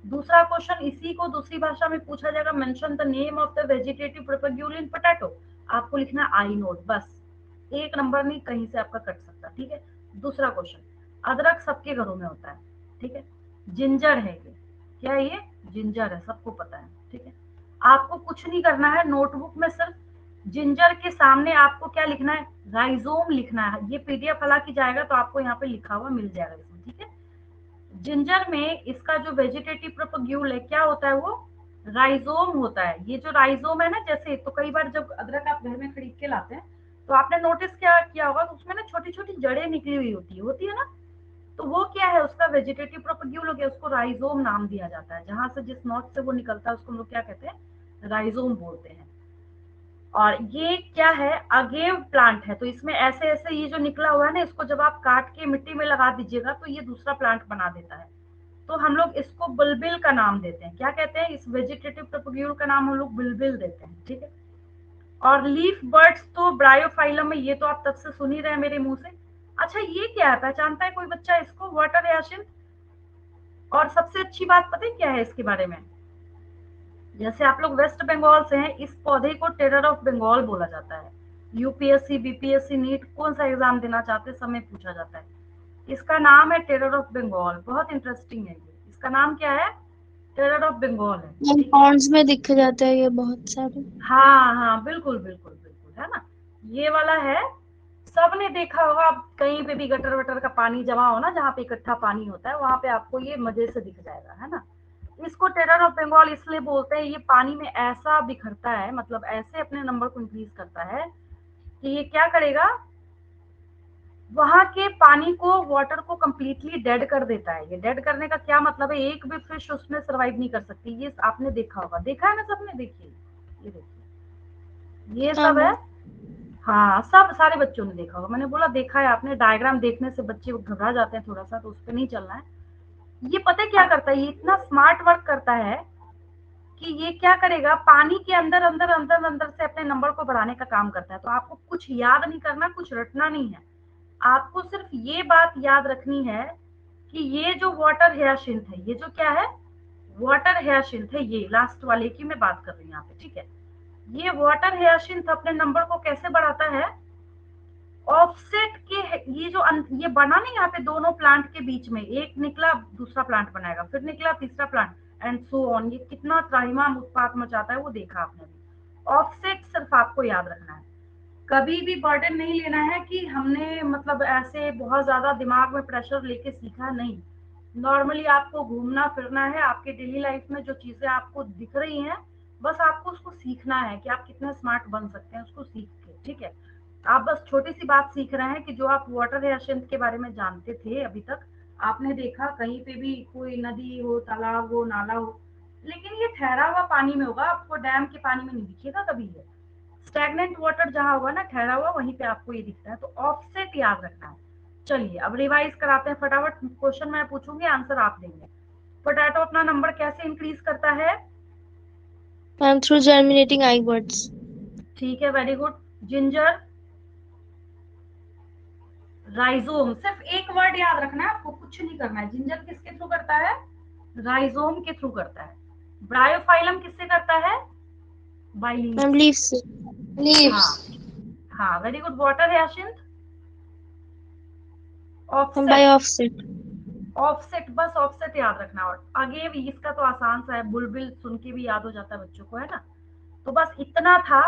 A: दूसरा क्वेश्चन इसी को दूसरी भाषा में पूछा जाएगा, mention the name of the vegetative propagule in potato, आपको लिखना आई नोड, बस एक नंबर नहीं कहीं से आपका कट सकता, ठीक है। दूसरा क्वेश्चन, अदरक सबके घरों में होता है, ठीक है, जिंजर है ये, क्या है ये, जिंजर है, सबको पता है, ठीक है। आपको कुछ नहीं करना है, नोटबुक में सिर्फ जिंजर के सामने आपको क्या लिखना है, राइजोम लिखना है। ये पीडीएफ हला की जाएगा तो आपको यहाँ पे लिखा हुआ मिल जाएगा इसमें, ठीक है। जिंजर में इसका जो वेजिटेटिव प्रोपग्यूल है क्या होता है, वो राइजोम होता है। ये जो राइजोम है ना, जैसे तो कई बार जब अदरक आप घर में खरीद के लाते हैं तो आपने नोटिस क्या किया होगा, तो उसमें ना छोटी छोटी जड़ें निकली हुई होती है ना, तो वो क्या है, उसका वेजिटेटिव प्रोपग्यूल हो गया, उसको राइजोम नाम दिया जाता है। जहां से जिस नोट से वो निकलता है उसको हम लोग क्या कहते हैं, राइजोम बोलते हैं। और ये क्या है, अगेव प्लांट है, तो इसमें ऐसे ऐसे ये जो निकला हुआ है ना, इसको जब आप काट के मिट्टी में लगा दीजिएगा तो ये दूसरा प्लांट बना देता है। तो हम लोग इसको बुलबिल का नाम देते हैं। क्या कहते हैं? इस वेजिटेटिव प्रोपेग्यूल का नाम हम लोग बुलबिल देते हैं, ठीक है। और लीफ बर्ड्स तो ब्रायोफाइलम में, ये तो आप तब से सुन ही रहे हैं मेरे मुंह से। अच्छा, ये क्या है, पहचानता है कोई बच्चा इसको? Water Yashin. और सबसे अच्छी बात पता है क्या है इसके बारे में? जैसे आप लोग वेस्ट बंगाल से हैं, इस पौधे को टेरर ऑफ बंगाल बोला जाता है। यूपीएससी, बीपीएससी, नीट, कौन सा एग्जाम देना चाहते समय पूछा जाता है। इसका नाम है टेरर ऑफ बंगाल। बहुत इंटरेस्टिंग है ये। इसका नाम क्या है? टेरर ऑफ बंगाल है, ठीक है।
C: पॉन्ड्स में दिख जाता है ये बहुत सारे।
A: हाँ हाँ, बिल्कुल बिल्कुल बिल्कुल, है ना। ये वाला है, सबने देखा होगा। आप कहीं पे भी गटर वटर का पानी जमा हो ना, जहाँ पे इकट्ठा पानी होता है, वहां पे आपको ये मजे से दिख जाएगा, है ना। इसको टेरर ऑफ बंगाल इसलिए बोलते हैं, ये पानी में ऐसा बिखरता है, मतलब ऐसे अपने नंबर को इंक्रीज करता है कि ये क्या करेगा, वहां के पानी को, वाटर को कंप्लीटली डेड कर देता है। ये डेड करने का क्या मतलब है? एक भी फिश उसमें सरवाइव नहीं कर सकती। ये आपने देखा होगा, देखा है ना सबने? देखिए, ये देखिए, ये
C: हाँ
A: सब है।
C: मैम।
A: हाँ, सब सारे बच्चों ने देखा होगा। मैंने बोला देखा है आपने। डायग्राम देखने से बच्चे घबरा जाते हैं थोड़ा सा, तो उस पर नहीं चलना है। ये पता है क्या करता है? ये इतना स्मार्ट वर्क करता है कि ये क्या करेगा, पानी के अंदर अंदर अंदर अंदर से अपने नंबर को बढ़ाने का काम करता है। तो आपको कुछ याद नहीं करना, कुछ रटना नहीं है। आपको सिर्फ ये बात याद रखनी है कि ये जो वाटर हियासिंथ है, ये जो क्या है, वाटर हियासिंथ है, ये लास्ट वाले की मैं बात कर रही हूँ यहाँ पे, ठीक है। ये वाटर हियासिंथ अपने नंबर को कैसे बढ़ाता है? ऑफसेट के, ये जो ये बना नहीं यहाँ पे दोनों प्लांट के बीच में, एक निकला दूसरा प्लांट बनाएगा, फिर निकला तीसरा प्लांट, एंड सो ऑन। ये कितना त्राहिमाम उत्पात मचाता है वो देखा आपने भी। ऑफसेट सिर्फ आपको याद रखना है, कभी भी बर्डन नहीं लेना है कि हमने मतलब ऐसे बहुत ज्यादा दिमाग में प्रेशर लेके सीखा नहीं। नॉर्मली आपको घूमना फिरना है, आपके डेली लाइफ में जो चीजें आपको दिख रही हैं, बस आपको उसको सीखना है कि आप कितने स्मार्ट बन सकते हैं उसको सीख के, ठीक है। आप बस छोटी सी बात सीख रहे हैं कि जो आप वाटर हियासिंथ के बारे में जानते थे अभी तक, आपने देखा कहीं पे भी कोई नदी हो, तालाब हो, नाला हो, लेकिन ये ठहरा हुआ पानी में होगा, आपको डैम के पानी में नहीं दिखेगा कभी ये। स्टैग्नेंट वाटर जहां होगा ना, ठहरा हुआ, वहीं पे आपको ये दिखता है। तो ऑफसेट याद रखना है। चलिए अब रिवाइज कराते हैं फटाफट। क्वेश्चन मैं पूछूंगी, आंसर आप देंगे। पोटैटो अपना नंबर कैसे इंक्रीज करता है?
C: मैम थ्रू जर्मिनेटिंग आई बर्ड्स।
A: ठीक है, वेरी गुड। जिंजर? राइजोम। सिर्फ एक वर्ड याद रखना है, आपको कुछ नहीं करना है। जिंजर किसके थ्रू करता है? राइजोम के थ्रू करता है। ब्रायोफाइलम किससे करता है? Bye
C: ma'am
A: leaves.
C: लीफ से।
A: हाँ
D: लीव्स।
A: हाँ, very good. Water hyacinth?
C: Ma'am by
A: offset.
C: Offset.
A: Offset, बस ऑफसेट याद रखना। और आगे भी इसका तो आसान सा है, बुलबिल सुन के भी याद हो जाता है बच्चों को, है ना। तो बस इतना था।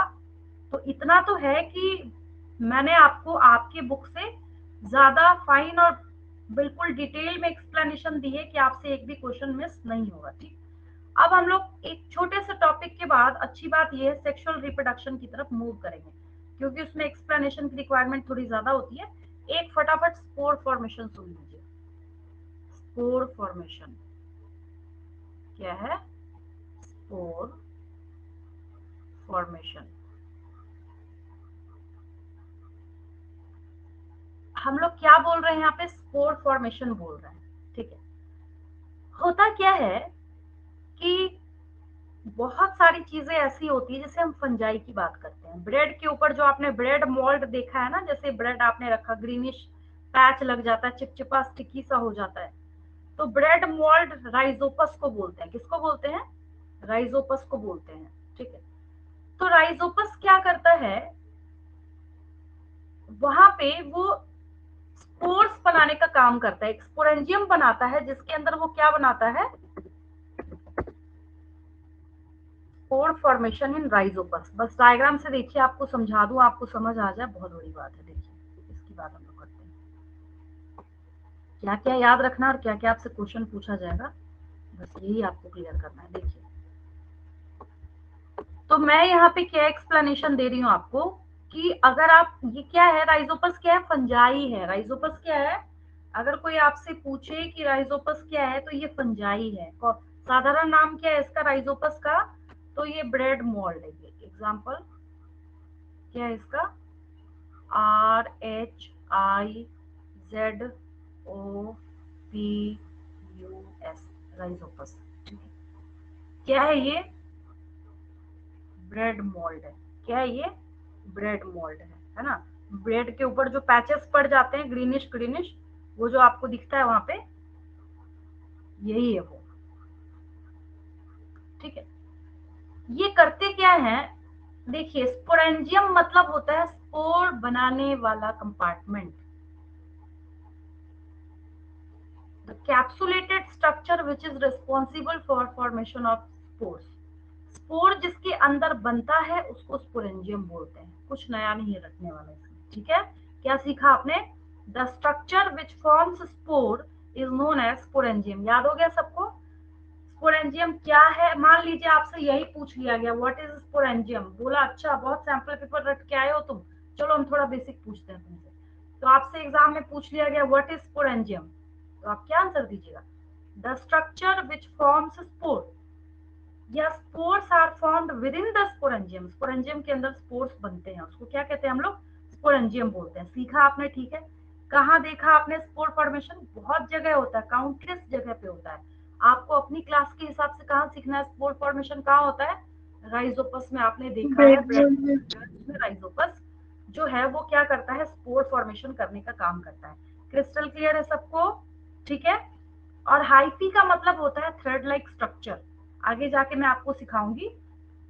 A: तो इतना तो है कि मैंने आपको आपके बुक से ज्यादा फाइन और बिल्कुल डिटेल में एक्सप्लेनेशन दी है कि आपसे एक भी क्वेश्चन मिस नहीं होगा, ठीक। अब हम लोग एक छोटे से टॉपिक के बाद, अच्छी बात यह है, सेक्सुअल रिप्रोडक्शन की तरफ मूव करेंगे, क्योंकि उसमें एक्सप्लेनेशन की रिक्वायरमेंट थोड़ी ज्यादा होती है। एक फटाफट स्पोर फॉर्मेशन सुन लीजिए। स्पोर फॉर्मेशन क्या है? स्पोर फॉर्मेशन, हम लोग क्या बोल रहे हैं यहाँ पे? स्पोर फॉर्मेशन बोल रहे हैं, ठीक है। होता क्या है कि बहुत सारी चीजें ऐसी होती है, जैसे हम फंजाई की बात करते हैं, ब्रेड के ऊपर जो आपने ब्रेड मोल्ड देखा है ना, जैसे ब्रेड आपने रखा, ग्रीनिश पैच लग जाता है, चिपचिपा स्टिकी सा हो जाता है, तो ब्रेड मोल्ड राइजोपस को बोलते हैं। किसको बोलते हैं? राइजोपस को बोलते हैं, ठीक है। तो राइजोपस क्या करता है, वहां पे वो स्पोर्स बनाने का काम करता है, एक स्पोरेंजियम बनाता है, जिसके अंदर वो क्या बनाता है? स्पोर फॉर्मेशन इन राइजोपस। बस डायग्राम से देखिए, आपको समझा दूं, आपको समझ आ जाए, बहुत बड़ी बात है। देखिए इसकी बात हम लोग करते हैं, क्या क्या याद रखना और क्या क्या आपसे क्वेश्चन पूछा जाएगा, बस यही आपको क्लियर करना है। देखिए, तो मैं यहाँ पे क्या एक्सप्लेनेशन दे रही हूँ आपको कि अगर आप, ये क्या है, राइजोपस क्या है? फंजाई है। राइजोपस क्या है? अगर कोई आपसे पूछे कि राइजोपस क्या है, तो ये फंजाई है। साधारण नाम क्या है इसका, राइजोपस का? तो ये ब्रेड मोल्ड है। ये एग्जाम्पल, क्या है इसका? RHIZOPUS, Rhizopus. ठीक है, क्या है ये? ब्रेड मोल्ड है। क्या है ये? ब्रेड मोल्ड है ना। ब्रेड के ऊपर जो पैचेस पड़ जाते हैं ग्रीनिश ग्रीनिश, वो जो आपको दिखता है वहां पे, यही है वो। ठीक है, ये करते क्या है? देखिए, स्पोरेंजियम मतलब होता है स्पोर बनाने वाला compartment. The capsulated structure which is responsible for formation of spores. Spore जिसके अंदर बनता है उसको स्पोरेंजियम बोलते हैं। कुछ नया नहीं रखने वाला इसमें। ठीक है, क्या सीखा आपने? The structure which forms spore is known as sporangium. याद हो गया सबको? स्पोरेंजियम क्या है? मान लीजिए आपसे यही पूछ लिया गया, व्हाट इज स्पोरेंजियम। बोला अच्छा, बहुत सैंपल पेपर रट के आए हो तुम, चलो हम थोड़ा बेसिक पूछते हैं तुमसे। तो आपसे एग्जाम में पूछ लिया गया व्हाट इज स्पोरेंजियम, तो आप क्या आंसर दीजिएगा? The structure which forms spore, या spores are formed within the sporangium. Sporangium के अंदर स्पोर्स बनते हैं, उसको क्या कहते हैं हम लोग? स्पोरेंजियम बोलते हैं। सीखा आपने? ठीक है, कहाँ देखा आपने स्पोर फॉर्मेशन? बहुत जगह होता है, काउंटलेस जगह पे होता है। आपको अपनी क्लास के हिसाब से कहाँ सीखना है स्पोर फॉर्मेशन कहाँ होता है? राइजोपस में आपने देखा है,
C: ब्रेड
A: ब्रेड
C: मोल्ड में।
A: में राइजोपस जो है वो क्या करता है? स्पोर फॉर्मेशन करने का काम करता है। क्रिस्टल क्लियर है सबको? ठीक है, और हाइफी का मतलब होता है थ्रेड लाइक स्ट्रक्चर। आगे जाके मैं आपको सिखाऊंगी।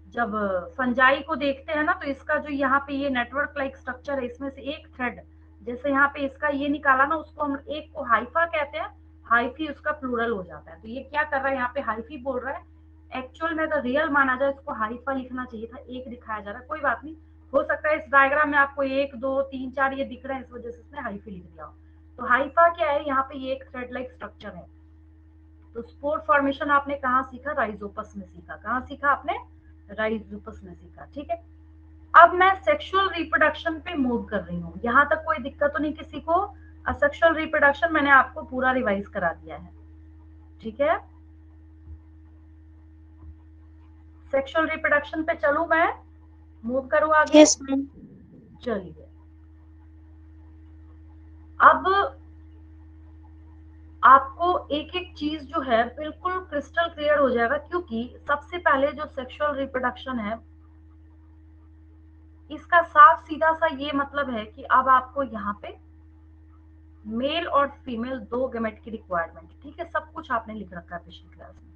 A: जब फंजाई को देखते हैं ना, तो इसका जो यहाँ पे ये नेटवर्क लाइक स्ट्रक्चर है, इसमें से एक थ्रेड, जैसे यहाँ पे इसका ये निकाला ना, उसको हम एक को हाइफा कहते हैं, हाइफी उसका प्लूरल हो जाता है। तो ये क्या कर रहा है? यहाँ पे हाइफी बोल रहा है। एक्चुअल में अगर रियल माना जाए इसको हाइफा लिखना चाहिए था, एक दिखाया जा रहा है। कोई बात नहीं, हो सकता है इस डायग्राम में आपको 1 2 3 4 ये दिख रहे हैं, इस वजह से इसने हाइफी लिख दिया हो। तो हाइफा क्या है? यहाँ पे ये एक थ्रेड लाइक स्ट्रक्चर है। तो स्पोर फॉर्मेशन आपने कहाँ सीखा? राइजोपस में सीखा। कहाँ सीखा आपने? राइजोपस में सीखा। ठीक है, अब मैं सेक्सुअल रिप्रोडक्शन पे मूव कर रही हूँ। यहाँ तक कोई दिक्कत तो नहीं किसी को? सेक्सुअल रिप्रोडक्शन मैंने आपको पूरा रिवाइज करा दिया है। ठीक है, सेक्सुअल रिप्रोडक्शन पे चलूं मैं, मूव करूँ आगे?
C: Yes ma'am.
A: चलिए, अब आपको एक एक चीज जो है बिल्कुल क्रिस्टल क्लियर हो जाएगा, क्योंकि सबसे पहले जो सेक्सुअल रिप्रोडक्शन है इसका साफ सीधा सा ये मतलब है कि अब आपको यहाँ पे मेल और फीमेल दो गैमेट की रिक्वायरमेंट। ठीक है, सब कुछ आपने लिख रखा है पिछली क्लास में।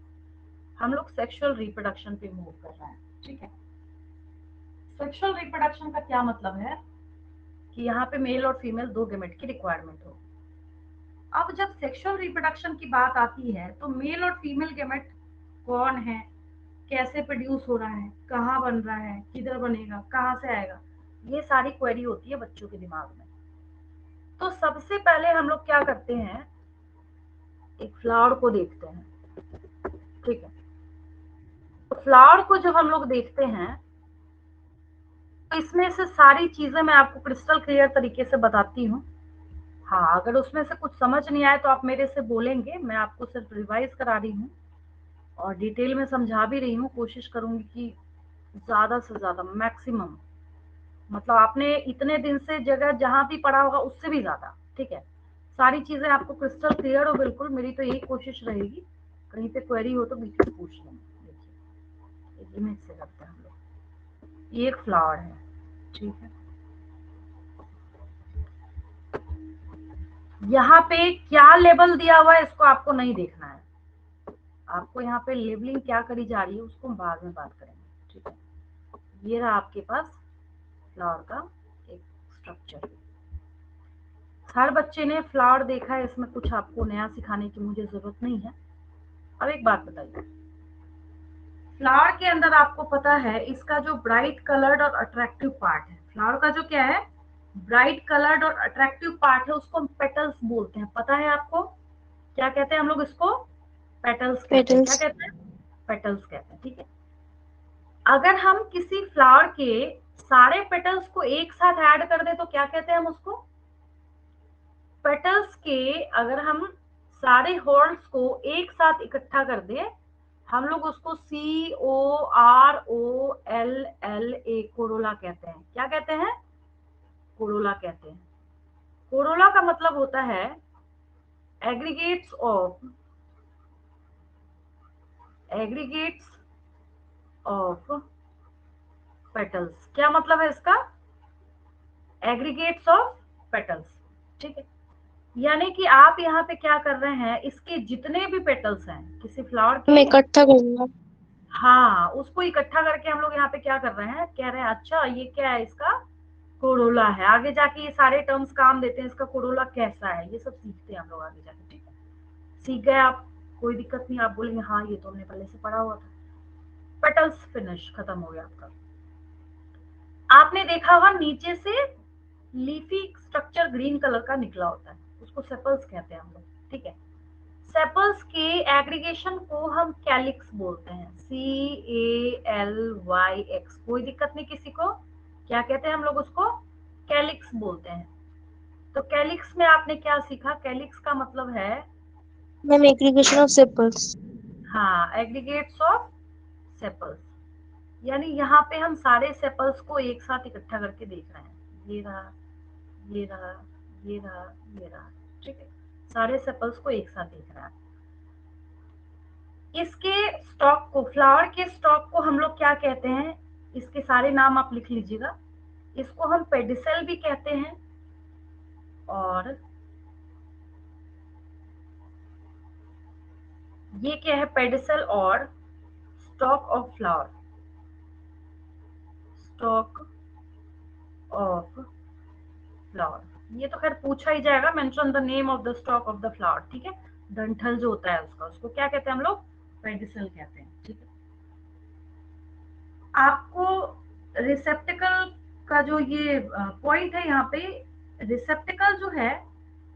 A: हम लोग सेक्सुअल रिप्रोडक्शन पे मूव कर रहे हैं। ठीक है, सेक्सुअल रिप्रोडक्शन का क्या मतलब है? कि यहाँ पे मेल और फीमेल दो गैमेट की रिक्वायरमेंट हो। अब जब सेक्सुअल रिप्रोडक्शन की बात आती है तो मेल और फीमेल गैमेट कौन है, कैसे प्रोड्यूस हो रहा है, कहाँ बन रहा है, किधर बनेगा, कहाँ से आएगा, ये सारी क्वेरी होती है बच्चों के दिमाग में। तो सबसे पहले हम लोग क्या करते हैं? एक फ्लावर को देखते हैं। ठीक है, तो फ्लावर को जब हम लोग देखते हैं तो इसमें से सारी चीजें मैं आपको क्रिस्टल क्लियर तरीके से बताती हूँ। हाँ, अगर उसमें से कुछ समझ नहीं आए तो आप मेरे से बोलेंगे, मैं आपको सिर्फ रिवाइज करा रही हूँ और डिटेल में समझा भी रही हूँ। कोशिश करूंगी कि ज्यादा से ज्यादा मैक्सिमम, मतलब आपने इतने दिन से जगह जहां भी पढ़ा होगा उससे भी ज्यादा। ठीक है, सारी चीजें आपको क्रिस्टल क्लियर हो बिल्कुल, मेरी तो यही कोशिश रहेगी। कहीं पे क्वेरी हो तो बीच में पूछ लेंगे। देखिए, इमेज से करते हैं हम लोग। ये एक फ्लावर है। ठीक है, यहाँ पे क्या लेबल दिया हुआ है इसको आपको नहीं देखना है। आपको यहाँ पे लेबलिंग क्या करी जा रही है उसको हम बाद में बात करेंगे। ठीक है, ये रहा आपके पास फ्लावर का एक स्ट्रक्चर। हर बच्चे ने फ्लावर देखा है, इसमें कुछ आपको नया सिखाने की मुझे जरूरत नहीं है। अब एक बात बताइए, फ्लावर के अंदर आपको पता है इसका जो ब्राइट कलर्ड और अट्रैक्टिव पार्ट है, फ्लावर का जो क्या है ब्राइट कलर्ड और अट्रैक्टिव पार्ट है, उसको हम पेटल्स बोलते हैं। पता है आपको क्या कहते हैं हम लोग इसको? पेटल्स कहते हैं। क्या
C: पेटल्स।
A: कहते हैं? पेटल्स कहते हैं। ठीक है, अगर हम किसी फ्लावर के सारे पेटल्स को एक साथ ऐड कर दे तो क्या कहते हैं हम उसको? पेटल्स के अगर हम सारे हॉर्न्स को एक साथ इकट्ठा कर दे, हम लोग उसको COROLLA कोरोला कहते हैं। क्या कहते हैं? कोरोला कहते हैं। कोरोला का मतलब होता है एग्रीगेट्स ऑफ पेटल्स। क्या मतलब है इसका? Aggregates of petals. ठीक है, यानी कि आप यहाँ पे क्या कर रहे हैं, इसके जितने भी पेटल्स हैं किसी फ्लावर
C: मैं
A: के,
C: इकट्ठा करूंगा।
A: हाँ, उसको इकट्ठा करके हम लोग यहाँ पे क्या कर रहे हैं, कह रहे हैं अच्छा ये क्या है, इसका कोरोला है। आगे जाके ये सारे टर्म्स काम देते हैं, इसका कोरोला कैसा है, ये सब सीखते हैं हम लोग आगे जाके। ठीक है, सीख गए आप, कोई दिक्कत नहीं, आप बोलेंगे हाँ ये तो हमने पहले से पढ़ा हुआ था। पेटल्स फिनिश, खत्म हो गया आपका। आपने देखा होगा नीचे से लीफी स्ट्रक्चर ग्रीन कलर का निकला होता है, उसको सेपल्स कहते हैं हम लोग। ठीक है, सेपल्स के एग्रीगेशन को हम कैलिक्स बोलते हैं, CALYX। कोई दिक्कत नहीं किसी को, क्या कहते हैं हम लोग उसको? कैलिक्स बोलते हैं। तो कैलिक्स में आपने क्या सीखा? कैलिक्स का मतलब है,
C: मैम एग्रीगेशन ऑफ सेपल्स।
A: हाँ, एग्रीगेट्स ऑफ सेपल्स, यानी यहाँ पे हम सारे सेपल्स को एक साथ इकट्ठा करके देख रहे हैं। ये रहा, ये रहा, ये रहा, ये रहा। ठीक है, सारे सेपल्स को एक साथ देख रहे हैं। इसके स्टॉक को, फ्लावर के स्टॉक को हम लोग क्या कहते हैं? इसके सारे नाम आप लिख लीजिएगा। इसको हम पेडिसल भी कहते हैं, और ये क्या है? पेडिसल और stock of flower, stock of flower. ये तो खैर पूछा ही जाएगा, mention the name of the stock of the flower. ठीक है, डंठल जो होता है उसका, उसको क्या कहते हैं हम लोग? पेडिसल कहते हैं। ठीक है, आपको रिसेप्टिकल का जो ये पॉइंट है यहाँ पे, रिसेप्टिकल जो है,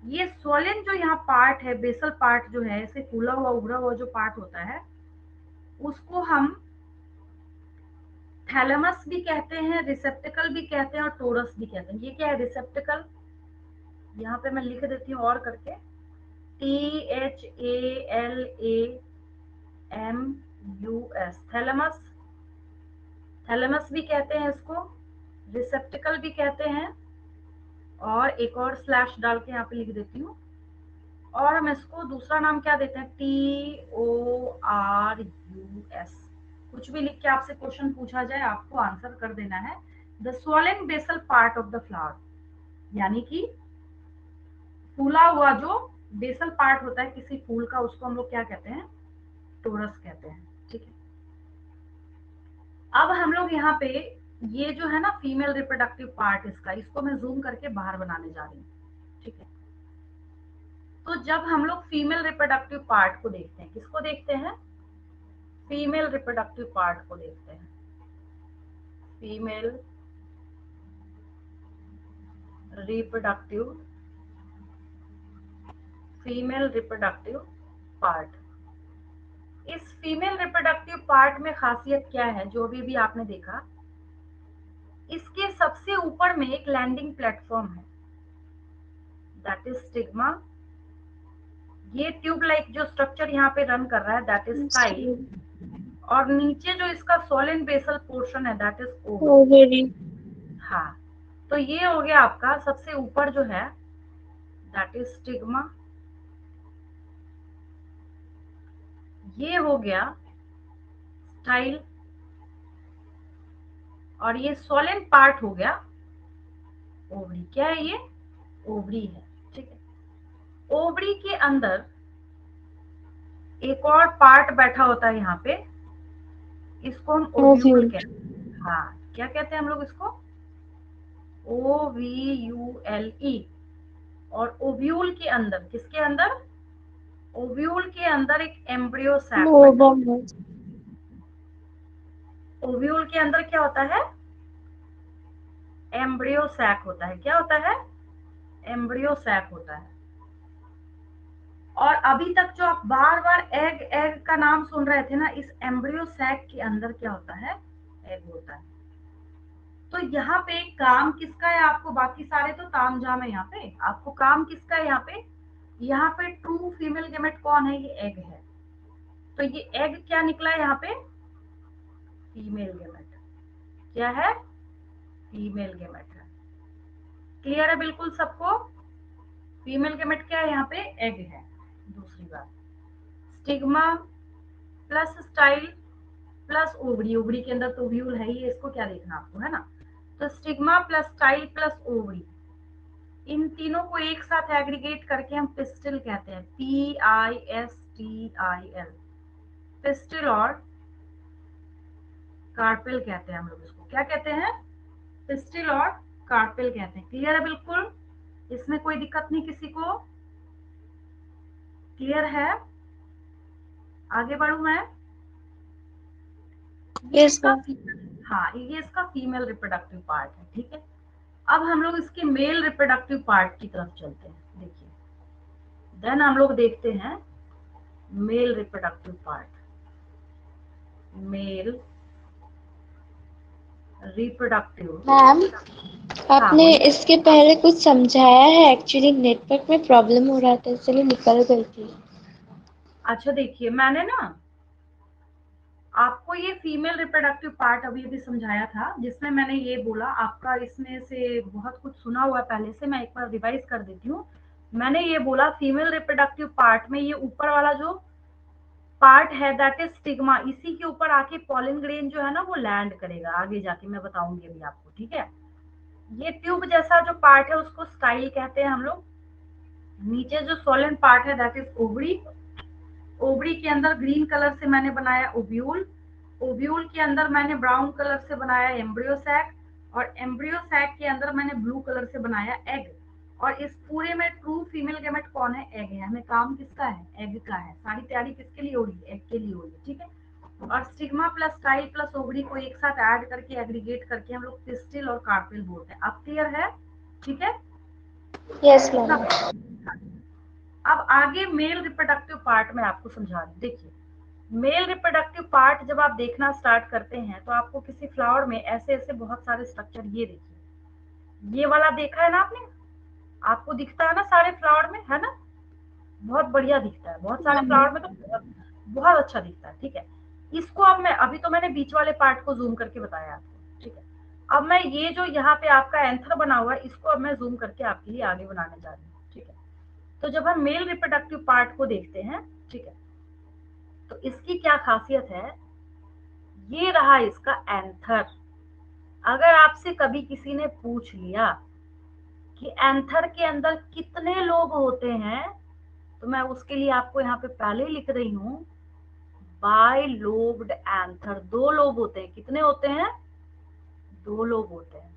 A: ये सोलन जो यहाँ पार्ट है, बेसल पार्ट जो है, ऐसे फूला हुआ उभरा हुआ जो पार्ट होता है, उसको हम थैलेमस भी कहते हैं, रिसेप्टिकल भी कहते हैं, और टोरस भी कहते हैं। ये क्या है? रिसेप्टिकल। यहाँ पे मैं लिख देती हूँ और करके, THALAMUS, थैलेमस। थैलेमस भी कहते हैं इसको, रिसेप्टिकल भी कहते हैं, और एक और स्लैश डाल के यहाँ पे लिख देती हूँ, और हम इसको दूसरा नाम क्या देते हैं? TORUS। कुछ भी लिख के आपसे क्वेश्चन पूछा जाए, आपको आंसर कर देना है the swollen basal part of the flower, यानी कि फूला हुआ जो बेसल पार्ट होता है किसी फूल का, उसको हम लोग क्या कहते हैं? टोरस कहते हैं। ठीक है, अब हम लोग यहाँ पे ये जो है ना फीमेल रिप्रोडक्टिव पार्ट इसका, इसको मैं जूम करके बाहर बनाने जा रही हूँ। ठीक है, तो जब हम लोग फीमेल रिप्रोडक्टिव पार्ट को देखते हैं, किसको देखते हैं? फीमेल रिप्रोडक्टिव पार्ट को देखते हैं, female reproductive, female reproductive part. इस फीमेल रिप्रोडक्टिव पार्ट में खासियत क्या है? जो भी आपने देखा, इसके सबसे ऊपर में एक लैंडिंग प्लेटफॉर्म है, दैट इज स्टिग्मा। ये ट्यूब लाइक जो स्ट्रक्चर यहाँ पे रन कर रहा है, दैट इज स्टाइल। और नीचे जो इसका सोलन बेसल पोर्शन है, दैट इज ओवरी।
C: ओवरी।
A: हाँ, तो ये हो गया आपका सबसे ऊपर जो है, दैट इज स्टिग्मा। ये हो गया स्टाइल, और ये सोलन पार्ट हो गया ओवरी। क्या है ये? ओवरी है। ठीक है, ओवरी के अंदर एक और पार्ट बैठा होता है यहाँ पे, इसको हम ओव्यूल
C: ओव्यूल।
A: कहते हैं। हाँ, क्या कहते हैं हम लोग इसको? OVULE। और ओव्यूल के अंदर, किसके अंदर? ओव्यूल के अंदर एक एम्ब्रियो सैक बैठा।
C: ओवम है।
A: ओव्यूल के अंदर क्या होता है? एम्ब्रियो सैक होता है। क्या होता है? एम्ब्रियो सैक होता है। और अभी तक जो आप बार बार एग एग का नाम सुन रहे थे ना, इस एम्ब्रियो सैक के अंदर क्या होता है? एग होता है। तो यहाँ पे काम किसका है? आपको बाकी सारे तो तामझाम है, यहाँ पे आपको काम किसका है? यहाँ पे ट्रू फीमेल गेमेट कौन है? ये एग है। तो ये एग क्या निकला यहाँ पे, फीमेल गेमेट। क्या है, फीमेल गेमेट है। क्लियर है बिल्कुल सबको, फीमेल गेमेट क्या है यहाँ पे, एग है। दूसरी बात, stigma plus style plus ovary, ovary के अंदर तो ओव्यूल है ही, इसको क्या देखना आपको, है ना। तो stigma plus style plus ovary, इन तीनों को एक साथ एग्रीगेट करके हम पिस्टिल कहते हैं, PISTIL, पिस्टिल और कार्पेल कहते हैं हम लोग इसको। क्या कहते हैं, पिस्टिल और कार्पेल कहते हैं। क्लियर है बिल्कुल, इसमें कोई दिक्कत नहीं किसी को, क्लियर है। आगे बढ़ू मैं। ये
C: यस
A: इसका,
C: मैम।
A: हाँ ये इसका फीमेल रिप्रोडक्टिव पार्ट है, ठीक है। अब हम लोग इसके मेल रिप्रोडक्टिव पार्ट की तरफ चलते हैं। देखिए, देन हम लोग देखते हैं mail reproductive part, male reproductive.
D: Ma'am,
A: हाँ
D: आपने
A: बोलिए।
D: इसके पहले कुछ समझाया है, एक्चुअली नेटवर्क में प्रॉब्लम हो रहा था इसलिए निकल गई थी।
A: अच्छा देखिए, मैंने ना आपको ये फीमेल रिप्रोडक्टिव पार्ट अभी अभी समझाया था, जिसमें मैंने ये बोला, आपका इसमें से बहुत कुछ सुना हुआ है पहले से, मैं एक बार रिवाइज कर देती हूँ। मैंने ये बोला फीमेल रिप्रोडक्टिव पार्ट में ये ऊपर वाला जो पार्ट है दैट इज स्टिग्मा, इसी के ऊपर आके पॉलन ग्रेन जो है ना वो लैंड करेगा, आगे जाके मैं बताऊंगी अभी आपको, ठीक है। ये ट्यूब जैसा जो पार्ट है उसको स्टाइल कहते हैं हम लोग। नीचे जो सोलन पार्ट है दैट इज ओवरी, ओवरी के अंदर ग्रीन कलर से मैंने बनाया ओव्यूल, ओव्यूल के अंदर मैंने ब्राउन कलर से बनाया एम्ब्रियो सैक, और एम्ब्रियो सैक के अंदर मैंने ब्लू कलर से बनाया एग। और इस पूरे में ट्रू फीमेल गेमेट कौन है, एग है। हमें काम किसका है, एग का है। सारी तैयारी किसके लिए हो रही है, एग के लिए हो रही है, ठीक है। और stigma plus style plus ovary को एक साथ ऐड करके एग्रीगेट करके हम लोग पिस्टिल और कार्पेल बोलते हैं। अब क्लियर है, ठीक है।
D: Yes ma'am.
A: सब, अब आगे मेल रिप्रोडक्टिव पार्ट में आपको समझा रही हूँ। देखिए, मेल रिप्रोडक्टिव पार्ट जब आप देखना स्टार्ट करते हैं तो आपको किसी फ्लावर में ऐसे ऐसे बहुत सारे स्ट्रक्चर, ये देखिए, ये वाला देखा है ना आपने, आपको दिखता है ना सारे फ्लावर में, है ना, बहुत बढ़िया दिखता है, बहुत सारे फ्लावर में तो बहुत, बहुत अच्छा दिखता है, ठीक है। इसको अब मैं, अभी तो मैंने बीच वाले पार्ट को जूम करके बताया आपको, ठीक है। अब मैं ये जो यहाँ पे आपका एंथर बना हुआ है इसको अब मैं जूम करके आपके लिए आगे बनाने जा रही हूँ, ठीक है। तो जब हम मेल रिप्रोडक्टिव पार्ट को देखते हैं, ठीक है, तो इसकी क्या खासियत है, ये रहा इसका एंथर। अगर आपसे कभी किसी ने पूछ लिया कि एंथर के अंदर कितने लोब होते हैं, तो मैं उसके लिए आपको यहाँ पे पहले लिख रही हूँ, बाई लोब्ड एंथर, दो लोब होते हैं। कितने होते हैं, दो लोब होते हैं।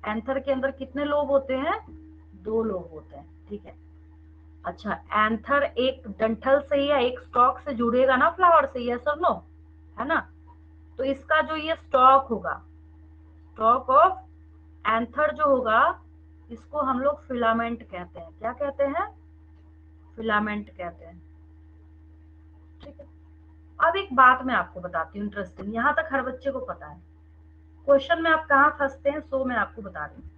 A: एंथर के अंदर कितने लोब होते हैं, दो लोब होते हैं, ठीक है। अच्छा, एंथर एक डंठल से या एक स्टॉक से जुड़ेगा ना फ्लावर से, यस और नो, है ना। तो इसका जो ये स्टॉक होगा, स्टॉक ऑफ एंथर जो होगा, इसको हम लोग फिलामेंट कहते हैं। क्या कहते हैं, फिलामेंट कहते हैं, ठीक है। अब एक बात मैं आपको बताती हूँ इंटरेस्टिंग, यहाँ तक हर बच्चे को पता है, क्वेश्चन में आप कहाँ फंसते हैं सो मैं आपको बता रही हूँ।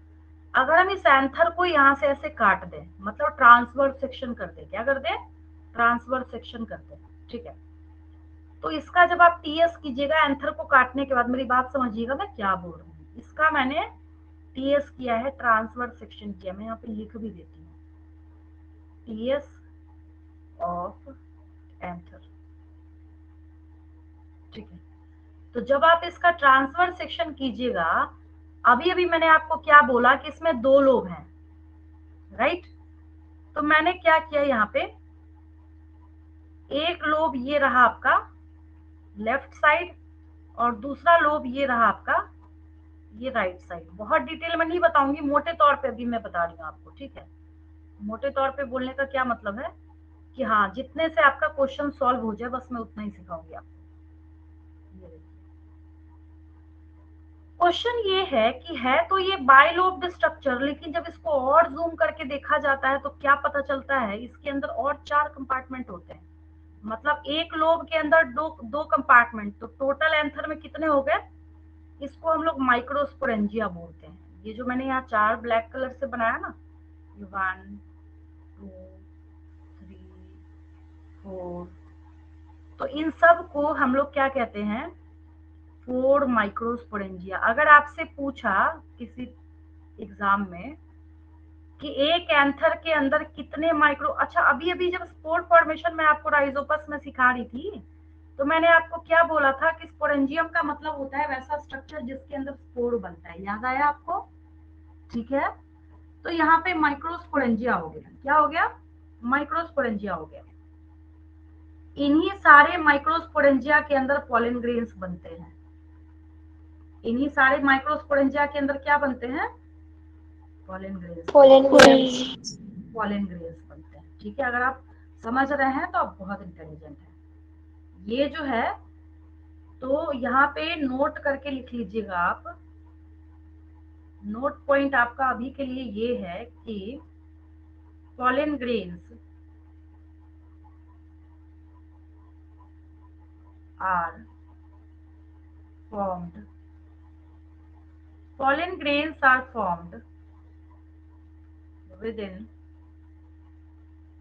A: अगर हम इस एंथर को यहाँ से ऐसे काट दें, मतलब ट्रांसवर्स सेक्शन कर दें, क्या कर दें, ट्रांसवर्स सेक्शन कर दें, ठीक है। तो इसका जब आप टीएस कीजिएगा एंथर को काटने के बाद, मेरी बात समझिएगा मैं क्या बोल रही हूँ, इसका मैंने टीएस किया है, ट्रांसवर्स सेक्शन किया, मैं यहाँ पे लिख भी देती हूँ, टीएस ऑफ एंथर, ठीक है। तो जब आप इसका ट्रांसफर सेक्शन कीजिएगा, अभी अभी मैंने आपको क्या बोला कि इसमें दो लोब हैं, राइट। तो मैंने क्या किया, यहाँ पे एक लोब ये रहा आपका लेफ्ट साइड, और दूसरा लोब ये रहा आपका ये राइट साइड। बहुत डिटेल में नहीं बताऊंगी, मोटे तौर पे अभी मैं बता रही हूँ आपको, ठीक है। मोटे तौर पे बोलने का क्या मतलब है कि हाँ, जितने से आपका क्वेश्चन सॉल्व हो जाए बस मैं उतना ही सिखाऊंगी आपको। क्वेश्चन ये है कि है तो ये बाइलोब्ड स्ट्रक्चर, लेकिन जब इसको और जूम करके देखा जाता है तो क्या पता चलता है, इसके अंदर और 4 कंपार्टमेंट होते हैं। मतलब एक लोब के अंदर दो दो कंपार्टमेंट, तो टोटल एंथर में कितने हो गए, इसको हम लोग माइक्रोस्पोरेंजिया बोलते हैं। ये जो मैंने यहाँ 4 ब्लैक कलर से बनाया ना, 1 2 3 4 तो इन सब को हम लोग क्या कहते हैं, 4 माइक्रोस्पोरेंजिया। अगर आपसे पूछा किसी एग्जाम में कि एक एंथर के अंदर कितने माइक्रो, अच्छा अभी अभी जब स्पोर फॉर्मेशन में आपको राइजोपस में सिखा रही थी तो मैंने आपको क्या बोला था कि स्पोरेंजियम का मतलब होता है वैसा स्ट्रक्चर जिसके अंदर स्पोर बनता है, याद आया आपको? ठीक है, तो यहाँ पे माइक्रोस्पोरेंजिया हो गया, क्या हो गया? माइक्रोस्पोरेंजिया हो गया। इन्हीं सारे माइक्रोस्पोरेंजिया के अंदर पॉलन ग्रेन्स बनते हैं। इन्हीं सारे माइक्रोस्पोरेंजिया के अंदर क्या बनते हैं? Pollen grains.
D: Pollen
C: pollen
A: pollen grains बनते हैं। ठीक है, अगर आप समझ रहे हैं तो आप बहुत इंटेलिजेंट हैं। ये जो है तो यहाँ पे नोट करके लिख लीजिएगा आप। नोट पॉइंट आपका अभी के लिए ये है कि pollen grains are formed, pollen grains are formed within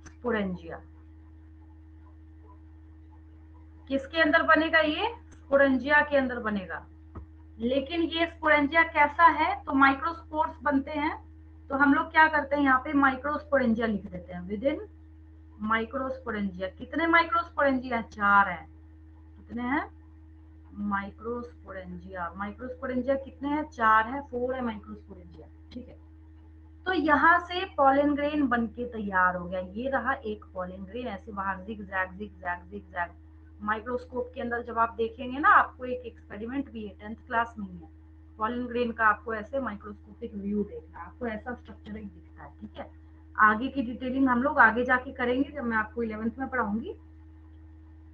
A: sporangia। किसके अंदर बनेगा? ये स्पोरेंजिया के अंदर बनेगा। लेकिन ये स्पोरेंजिया कैसा है? तो माइक्रोस्पोर्स बनते हैं। तो हम लोग क्या करते हैं, यहाँ पे माइक्रोस्पोरेंजिया लिख देते हैं, विद इन माइक्रोस्पोरेंजिया। कितने माइक्रोस्पोरेंजिया? 4 हैं। कितने हैं? माइक्रोस्पोरेंजिया। माइक्रोस्पोरेंजिया कितने हैं? 4 है, 4 है माइक्रोस्पोरेंजिया। ठीक है, तो यहाँ से पॉलन ग्रेन बन के तैयार हो गया। ये रहा एक पॉलन ग्रेन, ऐसे बाहर zig zag zig zag zig zag. Microscope के अंदर जब आप देखेंगे ना, आपको एक एक्सपेरिमेंट भी है 10th क्लास में ही है, पॉलन ग्रेन का आपको ऐसे माइक्रोस्कोपिक व्यू देखना है, आपको ऐसा स्ट्रक्चर एक दिखता है। ठीक है, आगे की डिटेलिंग हम लोग आगे जाके करेंगे जब मैं आपको 11th में पढ़ाऊंगी।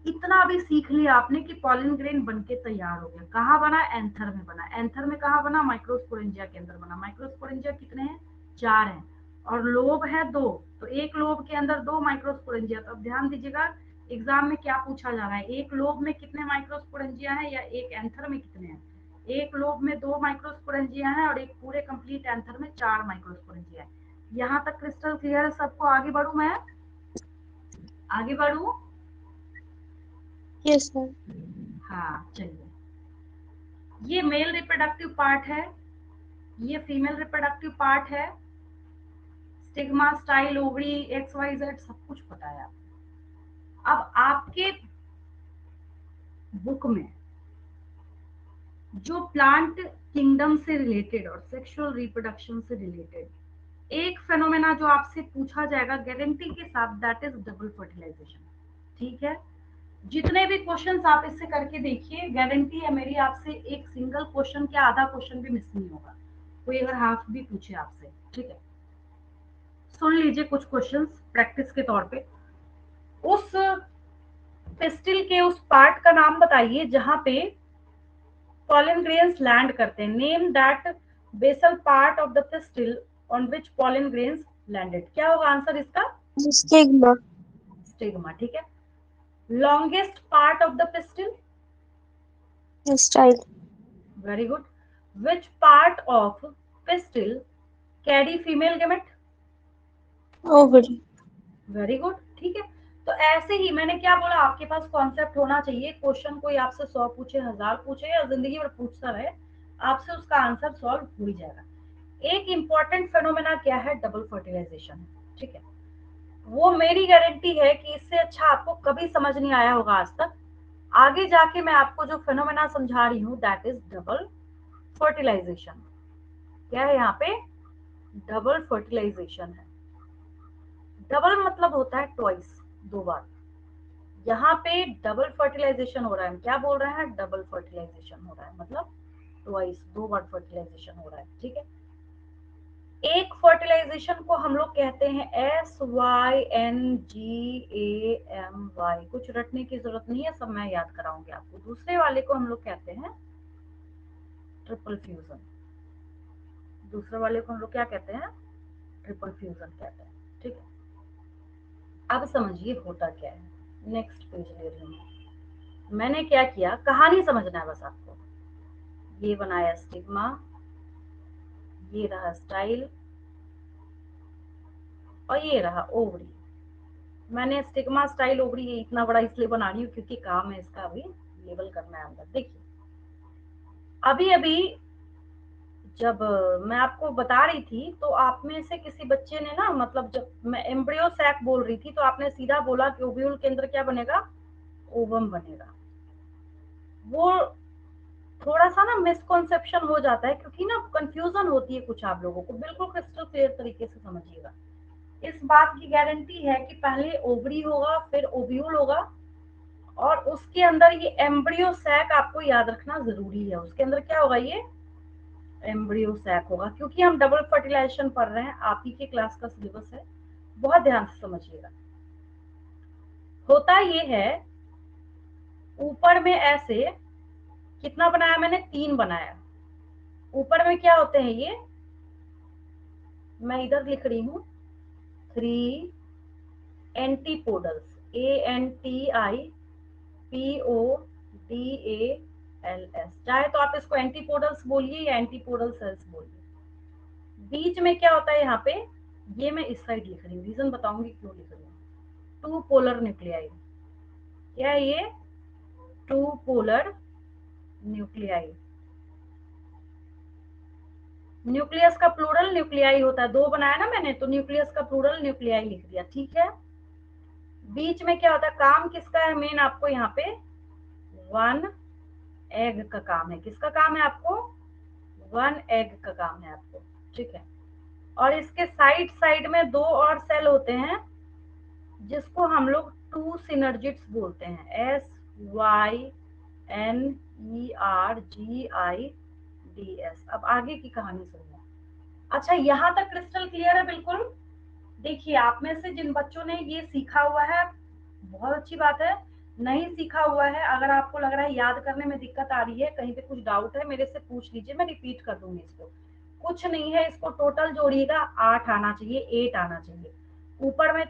A: इतना अभी सीख लिया आपने कि पॉलन ग्रेन बन के तैयार हो गया। कहाँ बना? एंथर में बना। एंथर में कहाँ बना? माइक्रोस्पोरेंजिया के अंदर बना। माइक्रोस्पोरेंजिया कितने हैं? 4 हैं, और लोब है 2। तो एक लोब के अंदर 2 माइक्रोस्पोरेंजिया। तो अब ध्यान दीजिएगा एग्जाम में क्या पूछा जा रहा है, एक लोब में कितने माइक्रोस्पोरेंजिया है या एक एंथर में कितने हैं। एक लोब में 2 माइक्रोस्पोरेंजिया है और एक पूरे कंप्लीट एंथर में 4 माइक्रोस्पोरेंजिया है। यहाँ तक क्रिस्टल क्लियर है सबको? आगे बढ़ू मैं? आगे बढ़ू?
C: Yes sir.
A: हाँ चलिए, ये मेल रिप्रोडक्टिव पार्ट है, ये फीमेल रिप्रोडक्टिव पार्ट है। Stigma, style, ovary, X Y Z सब कुछ पता है आपको। अब आपके बुक में जो प्लांट किंगडम से रिलेटेड और सेक्सुअल रिप्रोडक्शन से रिलेटेड एक फेनोमेना जो आपसे पूछा जाएगा गारंटी के साथ, दैट इज डबल फर्टिलाइजेशन। ठीक है, जितने भी क्वेश्चंस आप इससे करके देखिए, गारंटी है मेरी आपसे एक सिंगल क्वेश्चन क्या आधा क्वेश्चन भी मिस नहीं होगा, कोई अगर हाफ भी पूछे आपसे। ठीक है, सुन लीजिए कुछ क्वेश्चंस प्रैक्टिस के तौर पे। उस पिस्टिल के उस पार्ट का नाम बताइए जहां पे pollen grains लैंड करते हैं। Name that basal part of the pistil on which pollen grains landed. क्या होगा आंसर इसका?
C: स्टिग्मा।
A: स्टिग्मा। ठीक है, longest part of the pistil?
C: Style.
A: Very good. Which part of pistil carry female gamete?
C: Ovary.
A: Very good. ठीक है, तो ऐसे ही मैंने क्या बोला, आपके पास कॉन्सेप्ट होना चाहिए। क्वेश्चन कोई आपसे 100 पूछे, 1000 पूछे या जिंदगी भर पूछता रहे, आपसे उसका आंसर सॉल्व हो ही जाएगा। एक इंपॉर्टेंट फेनोमेना क्या है? Double fertilization. ठीक है, वो मेरी गारंटी है कि इससे अच्छा आपको कभी समझ नहीं आया होगा आज तक। आगे जाके मैं आपको जो फेनोमेना समझा रही हूँ दैट इज डबल फर्टिलाइजेशन। क्या है यहाँ पे? डबल फर्टिलाइजेशन है। डबल मतलब होता है ट्वाइस, 2 बार। यहाँ पे डबल फर्टिलाइजेशन हो रहा है। हम क्या बोल रहे हैं? डबल फर्टिलाइजेशन हो रहा है, मतलब ट्वाइस, 2 बार फर्टिलाइजेशन हो रहा है। ठीक है, एक फर्टिलाइजेशन को हम लोग कहते हैं SYNGAMY। कुछ रटने की जरूरत नहीं है, सब मैं याद कराऊंगी आपको। दूसरे वाले को हम लोग कहते हैं ट्रिपल फ्यूजन। दूसरे वाले को हम लोग क्या कहते हैं? ट्रिपल फ्यूजन कहते हैं। ठीक है, अब समझिए होता क्या है। नेक्स्ट पेज ले रही हूँ। मैंने क्या किया, कहानी समझना है बस आपको। ये बनाया स्टिग्मा, ये रहा स्टाइल, और ये रहा ओवरी। मैंने स्टिग्मा स्टाइल ओवरी इतना बड़ा इसलिए बना रही हूँ क्योंकि काम है इसका अभी लेबल करना है अंदर। देखिए अभी अभी जब मैं आपको बता रही थी तो आप में से किसी बच्चे ने ना, मतलब जब मैं एम्ब्रियो सैक बोल रही थी तो आपने सीधा बोला कि ओव्यूल के अंदर क्या बनेगा, ओवम बनेगा। वो थोड़ा सा ना मिसकॉन्सेप्शन हो जाता है क्योंकि ना कंफ्यूजन होती है कुछ आप लोगों को। बिल्कुल क्रिस्टल क्लियर तरीके से समझिएगा। इस बात की गारंटी है कि पहले ओवरी होगा, फिर ओव्यूल होगा, और उसके अंदर ये एम्ब्रियो सैक आपको याद रखना जरूरी है। उसके अंदर क्या होगा, ये एम्ब्रियो सैक होगा, क्योंकि हम डबल फर्टिलाइजेशन पढ़ रहे हैं। आप ही के क्लास का सिलेबस है, बहुत ध्यान से समझिएगा। होता ये है, ऊपर में ऐसे कितना बनाया मैंने, 3 बनाया। ऊपर में क्या होते हैं ये, मैं इधर लिख रही हूँ 3 एंटीपोडल्स, ANTIPODALS। चाहे तो आप इसको एंटीपोडल्स बोलिए या एंटीपोडल सेल्स बोलिए। बीच में क्या होता है यहाँ पे, ये मैं इस साइड लिख रही हूँ, रीजन बताऊंगी क्यों लिख रही हूँ। 2 पोलर न्यूक्लियाई, क्या है ये, 2 पोलर न्यूक्लियाई। न्यूक्लियस का प्लूरल न्यूक्लियाई होता है, 2 बनाया ना मैंने, तो न्यूक्लियस का प्लूरल न्यूक्लियाई लिख दिया, ठीक है। बीच में क्या होता है, काम किसका है मेन, आपको यहाँ पे 1 एग का काम है। किसका काम है आपको, 1 एग का काम है आपको, ठीक है। और इसके साइड साइड में 2 और सेल होते हैं जिसको हम लोग 2 सिनर्जिट्स बोलते हैं, SYNERGIDS। अब आगे की कहानी सुनिए। अच्छा, यहाँ तक क्रिस्टल क्लियर है बिल्कुल। देखिए आप में से जिन बच्चों ने ये सीखा हुआ है, बहुत अच्छी बात है। नहीं सीखा हुआ है, अगर आपको लग रहा है याद करने में दिक्कत आ रही है, कहीं पे कुछ डाउट है, मेरे से पूछ लीजिए, मैं रिपीट कर दूंगी इसको। कुछ नहीं है, इसको टोटल जोड़िएगा, 8 आना चाहिए, 8 आना चाहिए। ऊपर में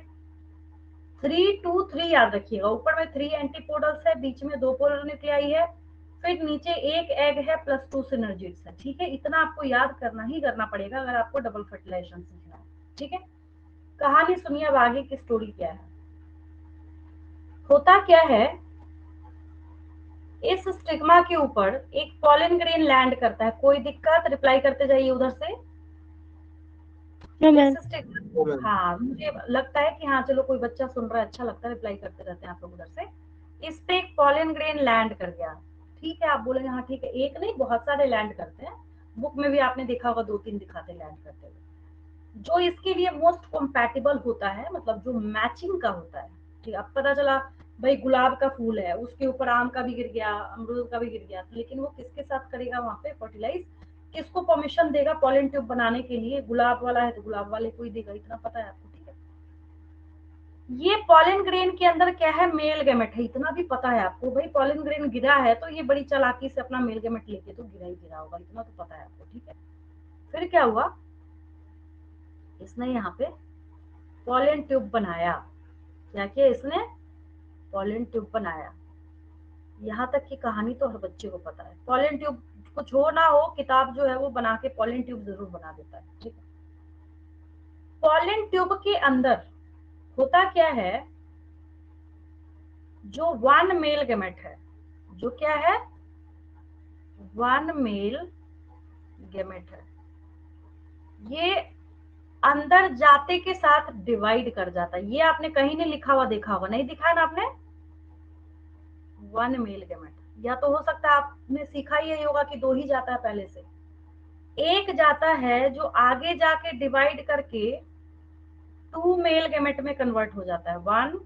A: 3 2 3 याद रखिएगा। ऊपर में 3 एंटीपोडल्स है, बीच में 2 पोलर न्यूक्लियाई है, फिर नीचे 1 एग है प्लस 2 सिनर्जिट्स है, ठीक है। इतना आपको याद करना ही करना पड़ेगा अगर आपको डबल फर्टिलाइजेशन सीखना है, ठीक है। कहानी सुनिए, अब आगे की स्टोरी क्या है। होता क्या है, इस स्टिग्मा के ऊपर एक पॉलन ग्रेन लैंड करता है। कोई दिक्कत, रिप्लाई करते जाइए उधर से।
C: नो
A: इस
C: मैम।
A: स्टिग्मा, हाँ मुझे लगता है कि हाँ चलो कोई बच्चा सुन रहा है, अच्छा लगता है, रिप्लाई करते रहते हैं आप लोग उधर से। इस पे एक पॉलन ग्रेन लैंड कर गया, ठीक है। आप बोलेंगे हाँ ठीक है, एक नहीं बहुत सारे लैंड करते हैं, बुक में भी आपने देखा होगा 2 3 दिखाते लैंड करते हुए। जो इसके लिए मोस्ट कंपैटिबल होता है, मतलब जो मैचिंग का होता है, ठीक है। अब पता चला भाई गुलाब का फूल है, उसके ऊपर आम का भी गिर गया, अमरूद का भी गिर गया, लेकिन वो किसके साथ करेगा वहां पे फर्टिलाइज, किसको परमिशन देगा पॉलन ट्यूब बनाने के लिए, गुलाब वाला है तो गुलाब वाले को ही देगा, इतना पता है आपको, ठीक है। ये पॉलन ग्रेन के अंदर क्या है, मेल गैमेट है, इतना भी पता है आपको। भाई पॉलन ग्रेन गिरा है तो ये बड़ी चालाकी से अपना मेल गैमेट लेके तो गिरा ही गिरा होगा, इतना तो पता है आपको, ठीक है। फिर क्या हुआ, इसने यहाँ पे पॉलन ट्यूब बनाया। क्या किया इसने, पॉलन ट्यूब बनाया। यहाँ तक की कहानी तो हर बच्चे को पता है। पॉलन ट्यूब कुछ हो ना हो, किताब जो है वो बना के पॉलन ट्यूब जरूर बना देता है, ठीक है। पॉलन ट्यूब के अंदर होता क्या है, जो 1 मेल गैमेट है, जो क्या है, 1 मेल गैमेट है, ये अंदर जाते के साथ डिवाइड कर जाता है। ये आपने कहीं नहीं लिखा हुआ देखा होगा, नहीं दिखा है ना आपने, 1 मेल गैमेट। या तो हो सकता है आपने सीखा ही होगा कि 2 ही जाता है पहले से। एक जाता है जो आगे जाके डिवाइड करके 2 मेल गैमेट में कन्वर्ट हो जाता है, 1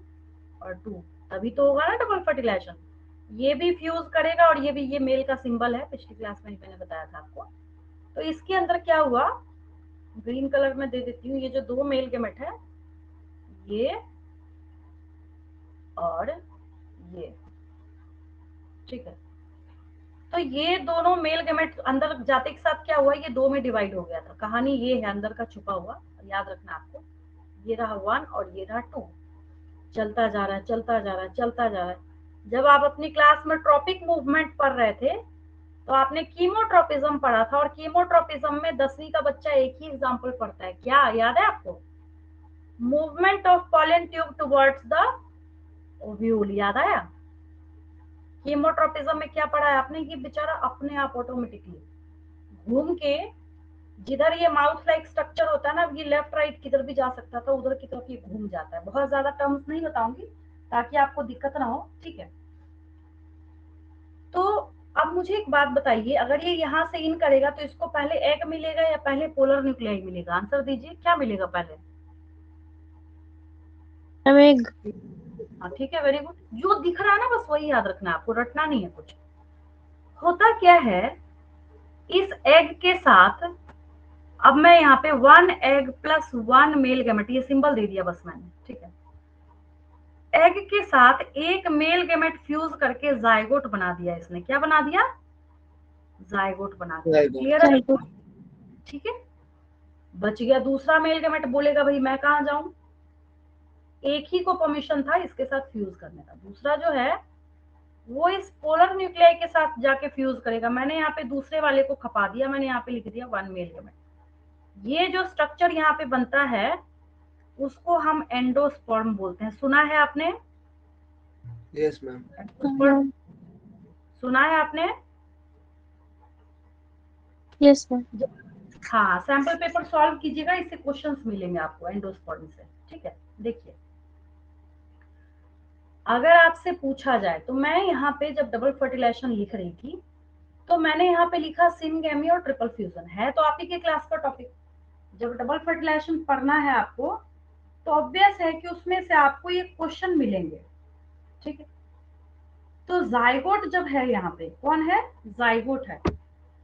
A: और 2, तभी तो होगा ना डबल फर्टिलाइजेशन। ये भी फ्यूज करेगा और ये भी, ये मेल का सिंबल है, पिछली क्लास में ही मैंने बताया था आपको। तो इसके अंदर क्या हुआ, ग्रीन कलर में दे देती हूँ, ये जो 2 मेल गैमेट है, ये और ये, ठीक है। तो ये दोनों मेल गैमेट अंदर जाते के साथ क्या हुआ, ये 2 में डिवाइड हो गया था। कहानी ये है अंदर का छुपा हुआ, याद रखना आपको। ये रहा 1 और ये रहा 2, चलता जा रहा है, चलता जा रहा है, चलता जा रहा है। जब आप अपनी क्लास में ट्रॉपिक मूवमेंट पढ़ रहे थे तो आपने कीमोट्रोपिज्म पढ़ा था, और कीमोट्रोपिज्म में 10वीं का बच्चा एक ही एग्जाम्पल पढ़ता है, क्या याद है आपको, movement of pollen tube towards the ovule, याद आया? कीमोट्रोपिज्म में क्या पढ़ा है आपने कि बेचारा अपने आप ऑटोमेटिकली घूम के, जिधर ये माउथ लाइक स्ट्रक्चर होता है ना, ये लेफ्ट राइट किधर भी जा सकता था, उधर की तरफ ये घूम जाता है। बहुत ज्यादा टर्म्स नहीं बताऊंगी ताकि आपको दिक्कत ना हो, ठीक है? तो अब मुझे एक बात बताइए, अगर ये यहाँ से इन करेगा तो इसको पहले एग मिलेगा या पहले पोलर न्यूक्लियाई मिलेगा? आंसर दीजिए, क्या मिलेगा पहले?
C: हमें
A: हाँ ठीक है, वेरी गुड। जो दिख रहा है ना बस वही याद रखना है आपको, रटना नहीं है कुछ। होता क्या है, इस एग के साथ अब मैं यहाँ पे 1 एग प्लस 1 मेल गैमेट, ये सिंबल दे दिया बस मैंने, ठीक है? एग के साथ एक मेल गैमेट फ्यूज करके जायगोट बना दिया इसने। क्या बना दिया? जायगोट बना दिया। क्लियर है? ठीक है, बच गया दूसरा मेल गैमेट। बोलेगा भाई मैं कहाँ जाऊं, एक ही को परमिशन था इसके साथ फ्यूज करने का, दूसरा जो है वो इस पोलर न्यूक्लियाई के साथ जाके फ्यूज करेगा। मैंने यहाँ पे दूसरे वाले को खपा दिया, मैंने यहाँ पे लिख दिया 1 मेल गैमेट। ये जो स्ट्रक्चर यहाँ पे बनता है उसको हम एंडोस्पर्म बोलते हैं। सुना है आपने?
E: Yes ma'am.
A: एंडोस्पर्म सुना है आपने?
C: Yes ma'am.
A: हाँ, सैंपल पेपर सॉल्व कीजिएगा, इससे क्वेश्चंस मिलेंगे आपको एंडोस्पर्म से, ठीक है? देखिए, अगर आपसे पूछा जाए तो मैं यहाँ पे जब डबल फर्टिलाइजेशन लिख रही थी तो मैंने यहाँ पे लिखा सिनगैमी और ट्रिपल फ्यूजन। है तो आप ही के क्लास का टॉपिक। जब डबल फर्टिलाइजेशन पढ़ना है आपको तो ऑब्वियस है कि उसमें से आपको ये क्वेश्चन मिलेंगे, ठीक है? तो जाइगोट जब है यहाँ पे, कौन है? जाइगोट है।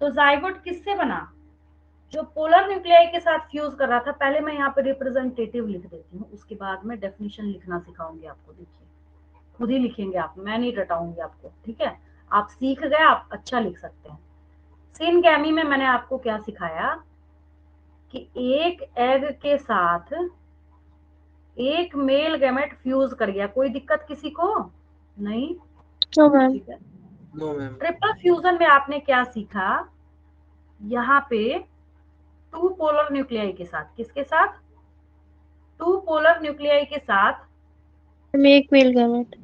A: तो जाइगोट किससे बना? जो पोलर न्यूक्लियाई के साथ फ्यूज कर रहा था। पहले मैं यहाँ पे रिप्रेजेंटेटिव लिख देती हूँ, उसके बाद में डेफिनेशन लिखना सिखाऊंगी आपको। देखिए, खुद ही लिखेंगे आप, मैं नहीं रटाऊंगी आपको, ठीक है? आप सीख गए, आप अच्छा लिख सकते हैं। सिनगैमी में मैंने आपको क्या सिखाया कि एक एग के साथ एक मेल गैमेट फ्यूज कर गया। कोई दिक्कत किसी को? नहीं,
C: नो मैम।
A: ठीक है।
E: No ma'am.
A: ट्रिपल फ्यूजन में आपने क्या सीखा? यहाँ पे 2 पोलर न्यूक्लियाई के साथ, किसके साथ? 2 पोलर न्यूक्लियाई के साथ
C: हमें एक मेल गैमेट।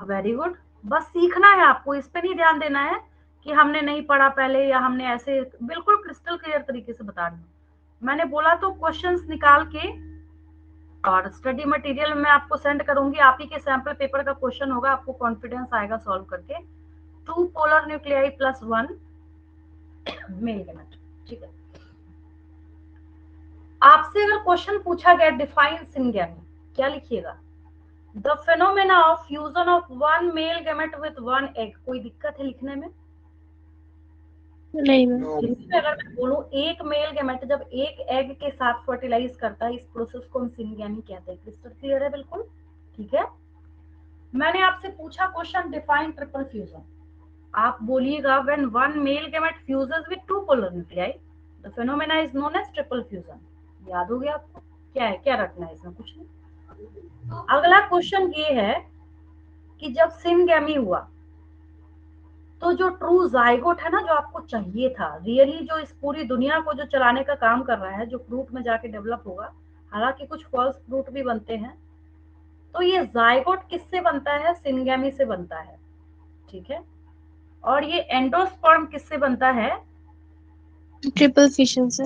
A: Very good. बस सीखना है आपको, इस पे नहीं ध्यान देना है कि हमने नहीं पढ़ा पहले या हमने ऐसे। बिल्कुल क्रिस्टल क्लियर तरीके से बता रही हूँ। मैंने बोला तो क्वेश्चंस निकाल के और स्टडी मटेरियल में आपको सेंड करूंगी। आप ही के सैंपल पेपर का क्वेश्चन होगा, आपको कॉन्फिडेंस आएगा सॉल्व करके। 2 polar nuclei plus 1 male gamete, ठीक है? आपसे अगर क्वेश्चन पूछा गया डिफाइन सिनगैमी, क्या लिखिएगा? The phenomena of fusion of 1 male gamete with 1 egg. कोई दिक्कत है लिखने में?
C: नहीं मैम।
E: नो।
A: इसमें अगर मैं बोलूं एक मेल गैमेट जब एक एग के साथ फर्टिलाइज करता है, इस प्रोसेस को हम सिनगैमी कहते हैं। क्रिस्टल क्लियर है? बिल्कुल ठीक है। मैंने आपसे पूछा क्वेश्चन डिफाइन ट्रिपल फ्यूजन, आप बोलिएगा when 1 male gamete fuses with 2 polar nuclei the phenomena is known as triple fusion. याद हो गया आपको? क्या है, क्या रखना है इसमें? कुछ नहीं। अगला क्वेश्चन ये है कि जब सिनगैमी हुआ तो जो ट्रू जाइगोट है ना, जो आपको चाहिए था रियली, जो इस पूरी दुनिया को जो चलाने का काम कर रहा है, जो फ्रूट में जाके डेवलप होगा, हालांकि कुछ फॉल्स फ्रूट भी बनते हैं, तो ये जाइगोट किससे बनता है? सिनगैमी से बनता है, ठीक है? और ये एंडोस्पर्म किससे बनता है?
C: ट्रिपल फिशन से।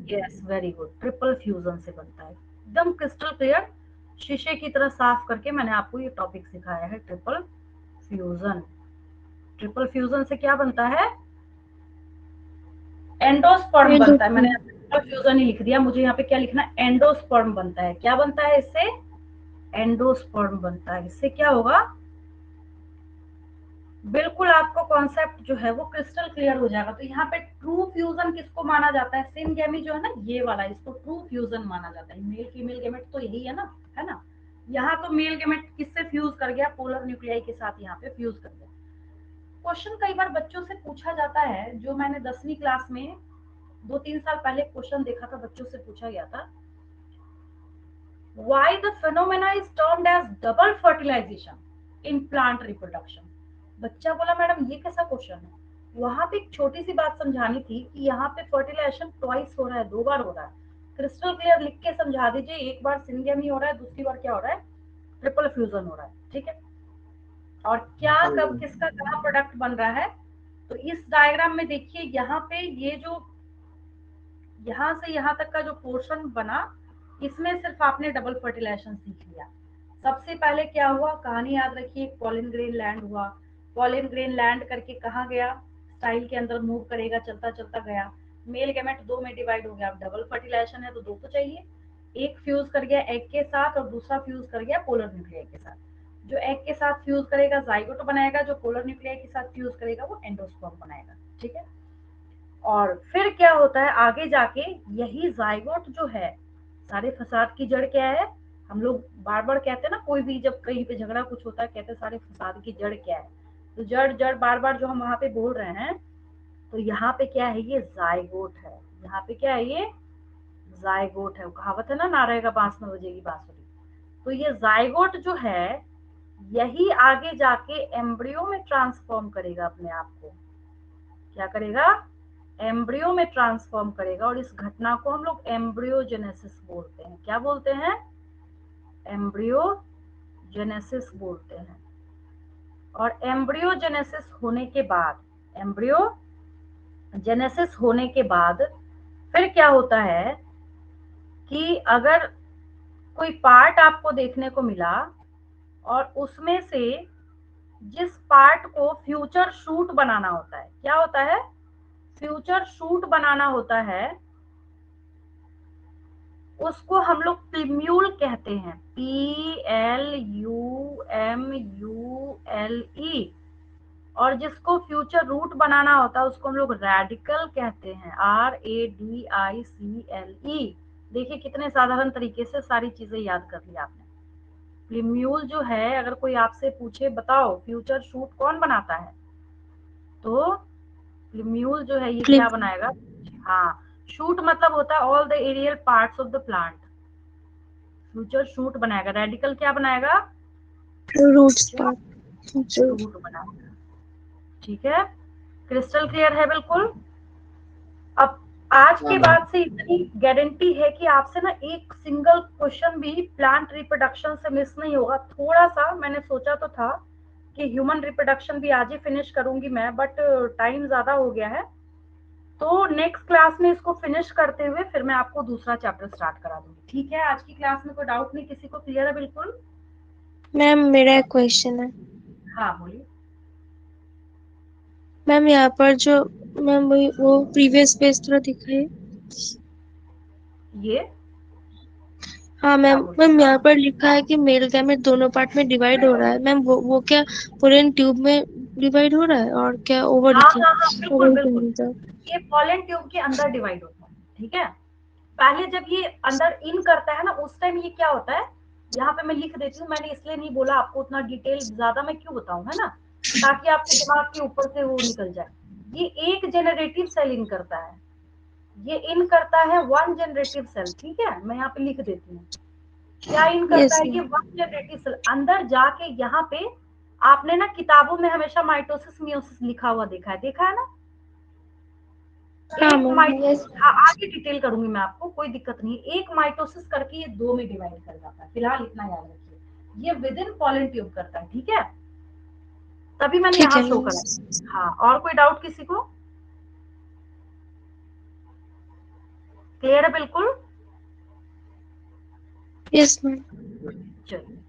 A: Yes, very good, triple fusion से बनता है। एकदम क्रिस्टल क्लियर, शीशे की तरह साफ करके मैंने आपको ये टॉपिक सिखाया है, ट्रिपल फ्यूजन। ट्रिपल फ्यूजन से क्या बनता है? एंडोस्पर्म बनता है। मैंने ट्रिपल फ्यूजन ही लिख दिया, मुझे यहाँ पे क्या लिखना है? एंडोस्पर्म बनता है। क्या बनता है इससे? एंडोस्पर्म बनता है। इससे क्या होगा? बिल्कुल आपको कॉन्सेप्ट जो है वो क्रिस्टल क्लियर हो जाएगा। तो यहाँ पे ट्रू फ्यूजन किसको माना जाता है? सिनगैमी जो है ना, ये वाला, इसको ट्रू फ्यूजन माना जाता है। मेल फीमेल गैमेट तो यही है ना? यहाँ तो मेल गैमेट किससे फ्यूज कर गया? पोलर न्यूक्लियाई के साथ यहाँ पे फ्यूज कर गया। क्वेश्चन कई बार बच्चों से पूछा जाता है, जो मैंने 10वीं क्लास में 2-3 साल पहले क्वेश्चन देखा था, बच्चों से पूछा गया था, why the phenomena is termed as double fertilization in plant reproduction। बच्चा बोला मैडम ये कैसा क्वेश्चन है? वहां पे एक छोटी सी बात समझानी थी कि यहाँ पे फर्टिलाइजेशन ट्वाइस हो रहा है, 2 बार हो रहा है। क्रिस्टल क्लियर लिख के समझा दीजिए। एक बार सिंगेमी हो रहा है, दूसरी बार क्या हो रहा है, ट्रिपल फ्यूजन हो रहा है, ठीक है। और क्या कब किसका कहाँ प्रोडक्ट बन रहा है। तो इस डायग्राम में देखिए, यहाँ पे ये जो यहाँ से यहाँ तक का जो पोर्शन बना, इसमें सिर्फ आपने डबल फर्टिलाइजेशन सीख लिया। सबसे पहले क्या हुआ, कहानी याद रखिए, पॉलिन ग्रेन लैंड हुआ। पॉलिन ग्रेन लैंड करके कहाँ गया, स्टाइल के अंदर मूव करेगा, चलता चलता गया, मेल गैमेट दो में डिवाइड हो गया। अब डबल फर्टिलाइजेशन है तो दो तो चाहिए, एक फ्यूज कर गया एग के साथ और दूसरा फ्यूज कर गया पोलर न्यूक्लियाई के साथ। जो एग के साथ फ्यूज करेगा जाइगोट बनाएगा, जो पोलर न्यूक्लियाई के साथ फ्यूज करेगा वो एंडोस्पर्म बनाएगा, ठीक है। और फिर क्या होता है आगे जाके, यही जाइगोट जो है, सारे फसाद की जड़ क्या है, हम लोग बार बार कहते हैं ना, कोई भी जब कहीं पे झगड़ा कुछ होता है कहते हैं सारे फसाद की जड़ क्या है, तो जड़ जड़ बार बार जो हम वहां पे बोल रहे हैं, तो यहाँ पे क्या है, ये जाइगोट है। यहाँ पे क्या है, ये जाइगोट है। वो कहावत है ना, ना रहेगा बांस में बजेगी बांसुरी। तो ये जाइगोट जो है, यही आगे जाके एम्ब्रियो में ट्रांसफॉर्म करेगा अपने आप को। क्या करेगा, एम्ब्रियो में ट्रांसफॉर्म करेगा। और इस घटना को हम लोग एम्ब्रियोजेनेसिस बोलते हैं। क्या बोलते हैं, एम्ब्रियोजेनेसिस बोलते हैं। और एम्ब्रियोजेनेसिस होने के बाद, एम्ब्रियोजेनेसिस होने के बाद फिर क्या होता है कि अगर कोई पार्ट आपको देखने को मिला और उसमें से जिस पार्ट को फ्यूचर शूट बनाना होता है, क्या होता है, फ्यूचर शूट बनाना होता है, उसको हम लोग प्लिम्यूल कहते हैं। PLUMULE। और जिसको फ्यूचर रूट बनाना होता है उसको हम लोग रेडिकल कहते हैं। RADICLE। देखिए कितने साधारण तरीके से सारी चीजें याद कर ली आपने। प्लिम्यूल जो है, अगर कोई आपसे पूछे बताओ फ्यूचर शूट कौन बनाता है, तो प्लिम्यूल जो है ये क्या बनाएगा, हाँ, शूट मतलब होता है all the aerial parts of the plant. Future shoot बनाएगा। रेडिकल क्या बनाएगा,
C: रूट्स पार्ट।
A: रूट बनाएगा, ठीक है। क्रिस्टल क्लियर है बिल्कुल। अब आज के बाद से इतनी गारंटी है कि आपसे ना एक सिंगल क्वेश्चन भी प्लांट रिप्रोडक्शन से मिस नहीं होगा। थोड़ा सा मैंने सोचा तो था कि ह्यूमन रिप्रोडक्शन भी आज ही फिनिश करूंगी मैं, बट टाइम ज्यादा हो गया है, तो नेक्स्ट क्लास में इसको फिनिश करते हुए फिर मैं आपको दूसरा चैप्टर स्टार्ट करा दूंगी, ठीक है। आज की क्लास में कोई डाउट नहीं, किसी को क्लियर है बिल्कुल।
C: मैम मेरा एक क्वेश्चन है।
A: हाँ बोलिए।
C: मैम यहाँ पर जो, मैम वो प्रीवियस पेज थोड़ा दिखाइए।
A: ये
C: हाँ
A: क्या
C: मैम,
A: बोल रहे
C: यहाँ पर लिखा है कि मेल गैमेट दोनों पार्ट में डिवाइड हो रहा है। मैम वो क्या पोलन ट्यूब में डिवाइड हो रहा है, और क्या ओवरी
A: हाँ हाँ हाँ, बिल्कुल
C: ओवरी के
A: बिल्कुल।
C: अंदर?
A: ये पोलन ट्यूब के अंदर डिवाइड होता है, ठीक है। पहले जब ये अंदर इन करता है ना, उस टाइम ये क्या होता है, यहाँ पे मैं लिख देती हूँ, मैंने इसलिए नहीं बोला आपको उतना डिटेल ज्यादा मैं क्यों बताऊं, है ना, ताकि आपके दिमाग के ऊपर से वो निकल जाए। ये एक जेनरेटिव सेल इन करता है, ये इन करता है वन जेनरेटिव सेल, ठीक है। मैं यहाँ पे लिख देती हूँ क्या इन करता
C: यस
A: है, ये
C: मैम।
A: वन जेनरेटिव सेल अंदर जाके यहाँ पे, आपने ना किताबों में हमेशा माइटोसिस मियोसिस लिखा हुआ देखा है ना।
C: हाँ
A: एक
C: मैम।
A: माइटोसिस, आगे डिटेल करूंगी मैं आपको, कोई दिक्कत नहीं। एक माइटोसिस करके ये दो में डिवाइड कर जाता है, फिलहाल इतना याद रखिए, ये विद इन पॉलन ट्यूब करता है, ठीक है। तभी मैंने
C: ठीक
A: यहाँ
C: है
A: शो
C: मैम।
A: करा। हाँ, और कोई डाउट किसी को, क्लियर है बिल्कुल।
C: Yes ma'am.
A: चलिए।